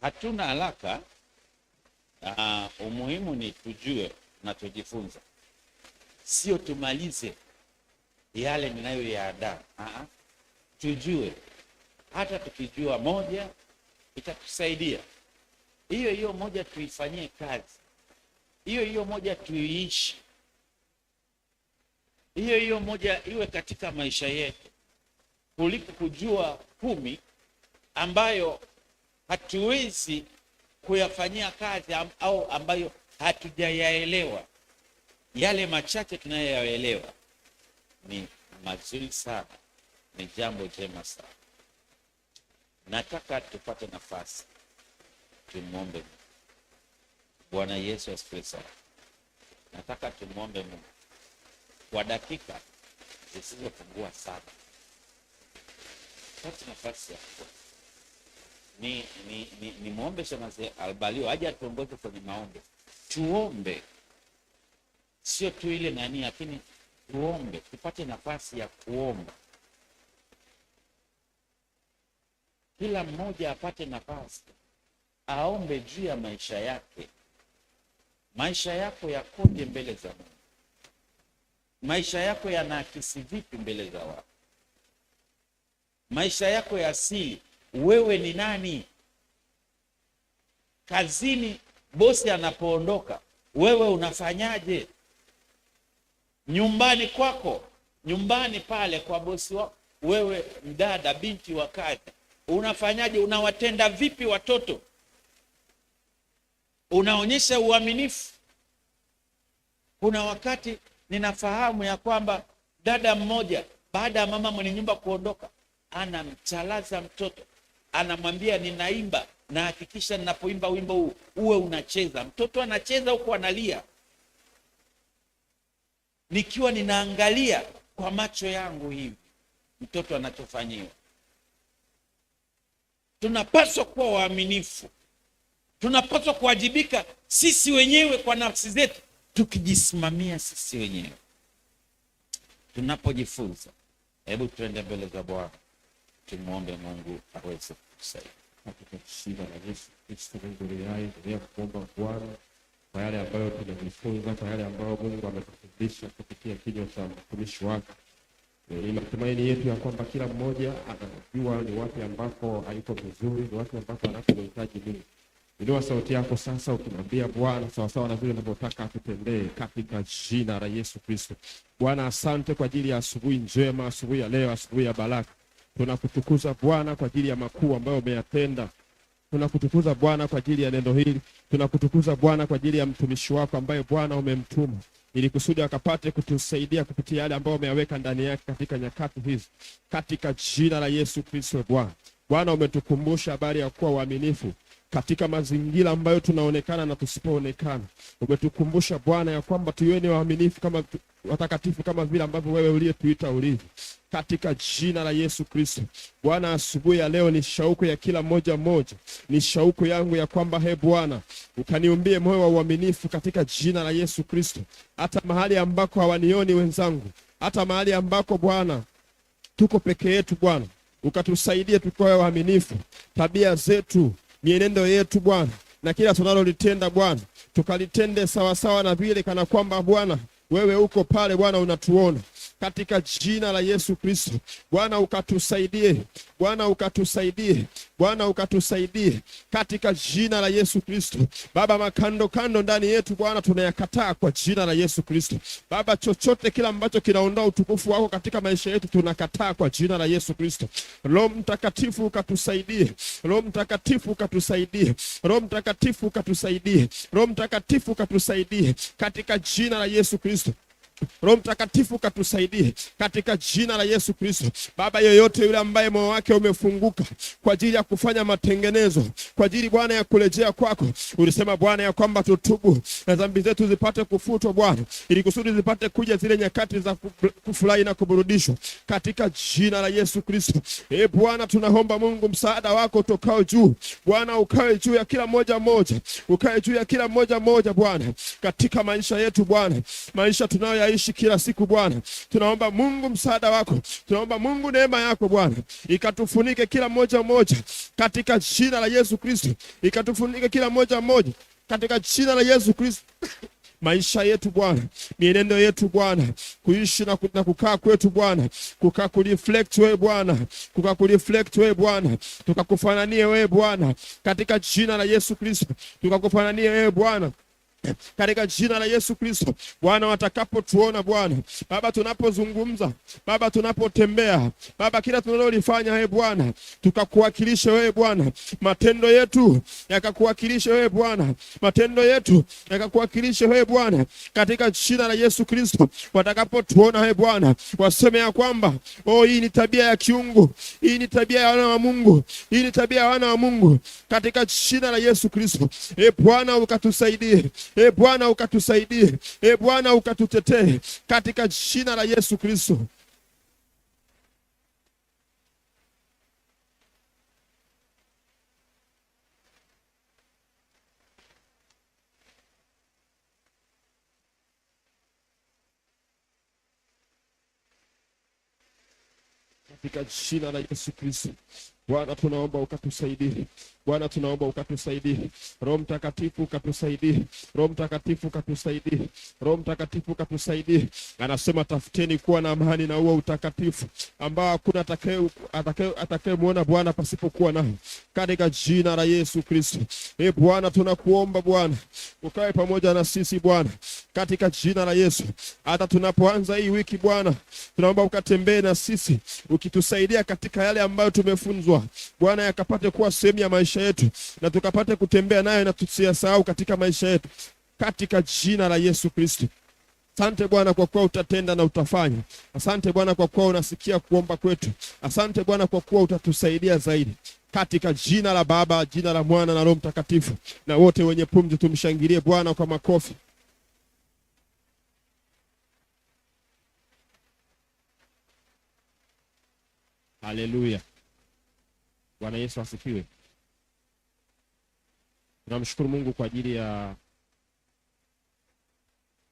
Hatuna haraka. Umuhimu ni tujue na tujifunza. Sio tumalize yale ninayoyaandaa. Tujue. Hata tukijua moja itatusaidia. Hiyo moja tuifanyie kazi. Hiyo moja tuiishi. Hiyo moja iwe katika maisha yetu. kuliko kujua 10 ambayo hatuwezi kuyafanyia kazi au ambayo hatujayaelewa. Yale machache tunayoyaelewa ni mazuri sana, ni jambo jema sana. Nataka tupate nafasi tumwombe Mungu. Bwana Yesu asifiwe sana. Nataka tumwombe Mungu kwa dakika zisizopungua sana. Pata nafasi ya kuomba. Ni muombe Shemasi Albalio aje atuongoze kwenye maombi. Tuombe. Sio tu ile nani, lakini tuombe, tupate nafasi ya kuomba. Kila mmoja apate nafasi aombe juu ya maisha yake. Maisha yako yakoje mbele za Mungu? Maisha yako yanaakisi vipi mbele za watu? Maisha yako ya asili, wewe ni nani? Kazini bosi anapoondoka, wewe unafanyaje? Nyumbani kwako, nyumbani pale kwa bosi wako, wewe mdada, binti wa kazi, unafanyaje? Unawatenda vipi watoto? Unaonyesha uaminifu? Kuna wakati ninafahamu ya kwamba dada mmoja baada ya mama mwenye nyumba kuondoka, anamchalaza mtoto, anamwambia ninaimba na hakikisha ninapoimba wimbo huu uwe unacheza. Mtoto anacheza huko analia, nikiwa ninaangalia kwa macho yangu hivi mtoto anachofanyiwa. Tunapaswa kuwa waaminifu, tunapaswa kuwajibika sisi wenyewe kwa nafsi zetu, tukijisimamia sisi wenyewe. Tunapojifunza, hebu tuende mbele za Bwana tumwombe Mungu aweze kutusaidia. Katika jina la Yesu Kristo, Mungu endelea kuomba Bwana kwa yale ambayo tunajifunza, kwa yale ambayo Mungu ametufundisha kupitia kinywa cha mtumishi wake. Ni matumaini yetu ya kwamba kila mmoja anajua ni wapi ambako hayuko vizuri, ni wapi ambako anapohitaji Mungu. Inua sauti yako sasa ukimwambia Bwana sawasawa na vile unavyotaka atutendee katika jina la Yesu Kristo. Bwana, asante kwa ajili ya asubuhi njema, asubuhi ya leo, asubuhi ya baraka. Tunakutukuza Bwana kwa ajili ya makuu ambayo umeyatenda. Tunakutukuza Bwana kwa ajili ya neno hili. Tunakutukuza Bwana kwa ajili ya mtumishi wako ambaye Bwana umemtuma ili kusudi akapate kutusaidia kupitia yale ambayo umeyaweka ndani yake katika nyakati hizi. Katika jina la Yesu Kristo Bwana. Bwana, umetukumbusha habari ya kuwa waaminifu katika mazingira ambayo tunaonekana na tusipoonekana. Umetukumbusha Bwana ya kwamba tuwe ni waaminifu kama watakatifu kama vile ambavyo wewe uliyetuita ulivyo. Katika jina la Yesu Kristo. Bwana, asubuhi ya leo ni shauku ya kila mmoja mmoja. Ni shauku yangu ya kwamba Bwana ukaniumbie moyo wa uaminifu katika jina la Yesu Kristo. Hata mahali ambako hawanioni wenzangu, hata mahali ambako Bwana tuko peke yetu, Bwana ukatusaidie tukoe waaminifu. Tabia zetu, mienendo yetu Bwana, na kila tunalolitenda Bwana, tukalitende sawa sawa na vile kana kwamba Bwana wewe uko pale Bwana unatuona. Katika jina la Yesu Kristo. Bwana ukatusaidie. Bwana ukatusaidie. Bwana ukatusaidie. Katika jina la Yesu Kristo. Baba, makando kando ndani yetu Bwana tunayakataa kwa jina la Yesu Kristo. Baba, chochote kila ambacho kinaondoa utukufu wako katika maisha yetu tunakataa kwa jina la Yesu Kristo. Roho Mtakatifu ukatusaidie. Roho Mtakatifu ukatusaidie. Roho Mtakatifu ukatusaidie. Roho Mtakatifu ukatusaidie katika jina la Yesu Kristo. Roho Mtakatifu katusaidie katika jina la Yesu Kristo. Baba, yoyote yule ambaye moyo wake umefunguka kwa ajili ya kufanya matengenezo, kwa ajili Bwana ya kurejea kwako, ulisema Bwana ya kwamba tutubu na dhambi zetu zipate kufutwa Bwana, ili kusudi zipate kuja zile nyakati za kufurahi na kuburudishwa katika jina la Yesu Kristo. Bwana, tunaomba Mungu msaada wako utokao juu. Bwana, ukae juu ya kila mmoja mmoja. Ukae juu ya kila mmoja mmoja Bwana katika maisha yetu Bwana. Maisha tunayo ishi kila siku Bwana. Tunaomba Mungu msaada wako. Tunaomba Mungu neema yako Bwana ikatufunike kila mmoja mmoja katika jina la Yesu Kristo. Ikatufunike kila mmoja mmoja katika jina la Yesu Kristo. Maisha yetu Bwana, mienendo yetu Bwana, kuishi na kukaa kwetu Bwana, kukaa kureflect wewe Bwana, kukaa kureflect wewe Bwana, tukakufananie wewe Bwana katika jina la Yesu Kristo. Tukakufananie wewe Bwana katika jina la Yesu Kristo. Bwana, watakapotuona Bwana Baba, tunapozungumza Baba, tunapotembea Baba, kila tunalolifanya wewe Bwana, tukakuwakilisha wewe Bwana, matendo yetu yakakuwakilisha wewe Bwana, matendo yetu yakakuwakilisha wewe Bwana, katika jina la Yesu Kristo. Watakapotuona wewe Bwana, waseme ya kwamba hii ni tabia ya kiungu, hii ni tabia ya wana wa Mungu, hii ni tabia ya wana wa Mungu, katika jina la Yesu Kristo. Bwana ukatusaidie, Bwana ukatusaidie, Bwana ukatutetee, katika jina la Yesu Kristo. Katika jina la Yesu Kristo. Bwana, tunaomba ukatusaidie. Bwana, tunaomba ukatusaidie. Roho Mtakatifu ukatusaidie. Roho Mtakatifu ukatusaidie. Roho Mtakatifu ukatusaidie. Anasema tafuteni kuwa na amani na huo utakatifu ambao hakuna atakayemuona Bwana pasipokuwa nayo, katika jina la Yesu Kristo. Bwana, tunakuomba Bwana ukae pamoja na sisi Bwana, katika jina la Yesu. Hata tunapoanza hii wiki Bwana, tunaomba ukatembee na sisi, ukitusaidia katika yale ambayo tumefunzwa Bwana, yakapate kuwa sehemu ya maisha yetu, na tukapate kutembea nayo na tusiyasahau katika maisha yetu, katika jina la Yesu Kristo. Asante Bwana kwa kuwa utatenda na utafanya. Asante Bwana kwa kuwa unasikia kuomba kwetu. Asante Bwana kwa kuwa utatusaidia zaidi, katika jina la Baba, jina la Mwana na Roho Mtakatifu. Na wote wenye pumzi tumshangilie Bwana kwa makofi. Haleluya. Bwana Yesu asifiwe. Tunamshukuru Mungu kwa ajili ya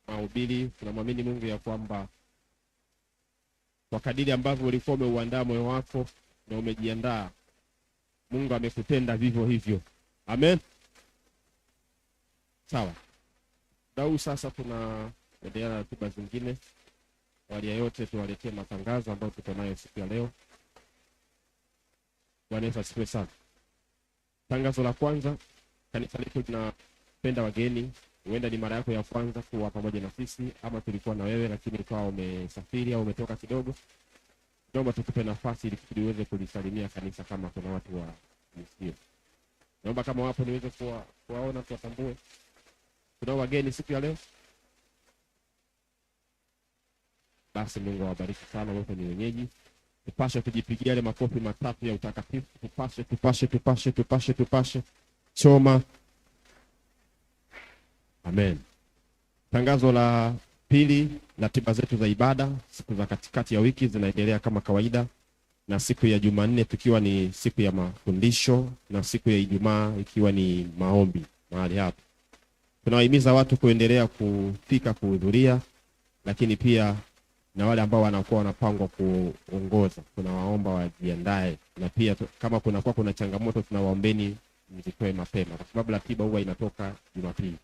mahubiri. Tunamwamini Mungu ya kwamba kwa kadiri ambavyo ulikuwa umeuandaa moyo wako na umejiandaa, Mungu amekutenda vivyo hivyo. Amen. Sawa. Dau sasa tunaendelea na ratiba zingine. Wali yote tuwaletee matangazo ambayo tuko nayo siku ya leo. Bwana Yesu asifiwe sana. Tangazo la kwanza, kanisa letu tunapenda wageni. Huenda ni mara yako ya kwanza kuwa pamoja na sisi, ama tulikuwa na wewe lakini ukawa umesafiri au umetoka kidogo. Naomba tukupe nafasi ili tuweze kulisalimia kanisa kama kuna watu wa msio. Naomba kama wapo niweze kuwaona, tuwatambue. Kuna wageni siku ya leo. Basi Mungu awabariki sana, wote ni wenyeji. Tupashe tujipigie yale makofi matatu ya utakatifu. Tupashe, tupashe, tupashe, tupashe, tupashe. Choma. Amen. Tangazo la pili, ratiba zetu za ibada siku za katikati ya wiki zinaendelea kama kawaida, na siku ya Jumanne tukiwa ni siku ya mafundisho, na siku ya Ijumaa ikiwa ni maombi mahali hapa. Tunawahimiza watu kuendelea kufika kuhudhuria, lakini pia na wale ambao wanakuwa wanapangwa kuongoza tunawaomba wajiandae, na pia kama kuna changamoto tunawaombeni mzitoe mapema, kwa sababu ratiba huwa inatoka Jumapili.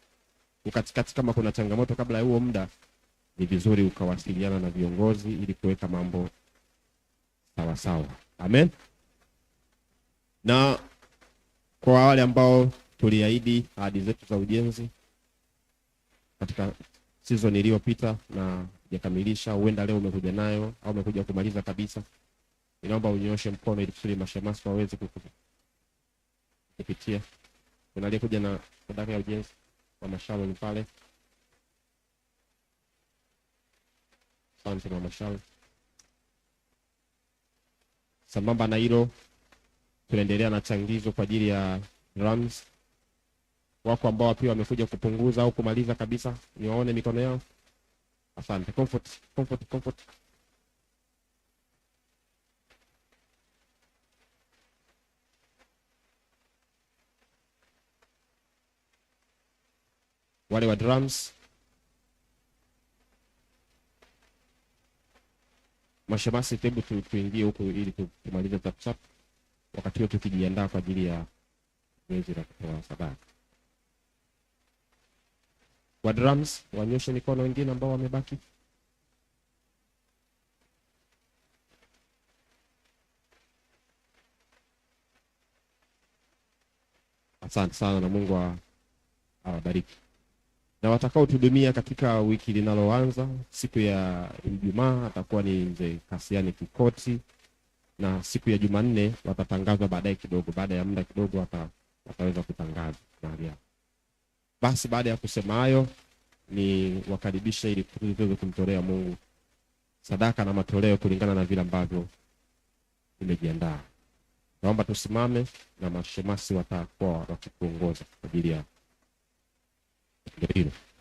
Ukatikati kama kuna changamoto kabla ya huo muda, ni vizuri ukawasiliana na viongozi ili kuweka mambo sawa sawa. Amen. Na kwa wale ambao tuliahidi ahadi zetu za ujenzi katika season iliyopita na hujakamilisha, huenda leo umekuja nayo au umekuja kumaliza kabisa, ninaomba unyoshe mkono ili kusudi mashemasi waweze kupitia. Kuna aliyekuja na sadaka ya ujenzi wa mashalo ni pale. Asante mama mashalo. Sambamba na hilo, tunaendelea na changizo kwa ajili ya drums. Wako ambao pia wamekuja kupunguza au kumaliza kabisa, niwaone mikono yao. Asante. Comfort. Wale wa drums, mashemasi, tebu tuingie huko ili tumalize tap wakati huo tukijiandaa kwa ajili ya zoezi la kutoa sadaka. Wa drums wanyoshe mikono, wengine ambao wamebaki. Asante sana na Mungu awabariki. Na watakaotuhudumia katika wiki linaloanza siku ya Ijumaa atakuwa ni mzee Kasiani Kikoti, na siku ya Jumanne watatangazwa baadaye kidogo, baada ya muda kidogo wataweza kutangaza mahali hapo. Basi baada ya kusema hayo, ni wakaribisha ili tuweze kumtolea Mungu sadaka na matoleo kulingana na vile ambavyo tumejiandaa. Naomba tusimame na mashemasi watakuwa wakituongoza kwa ajili ya hilo.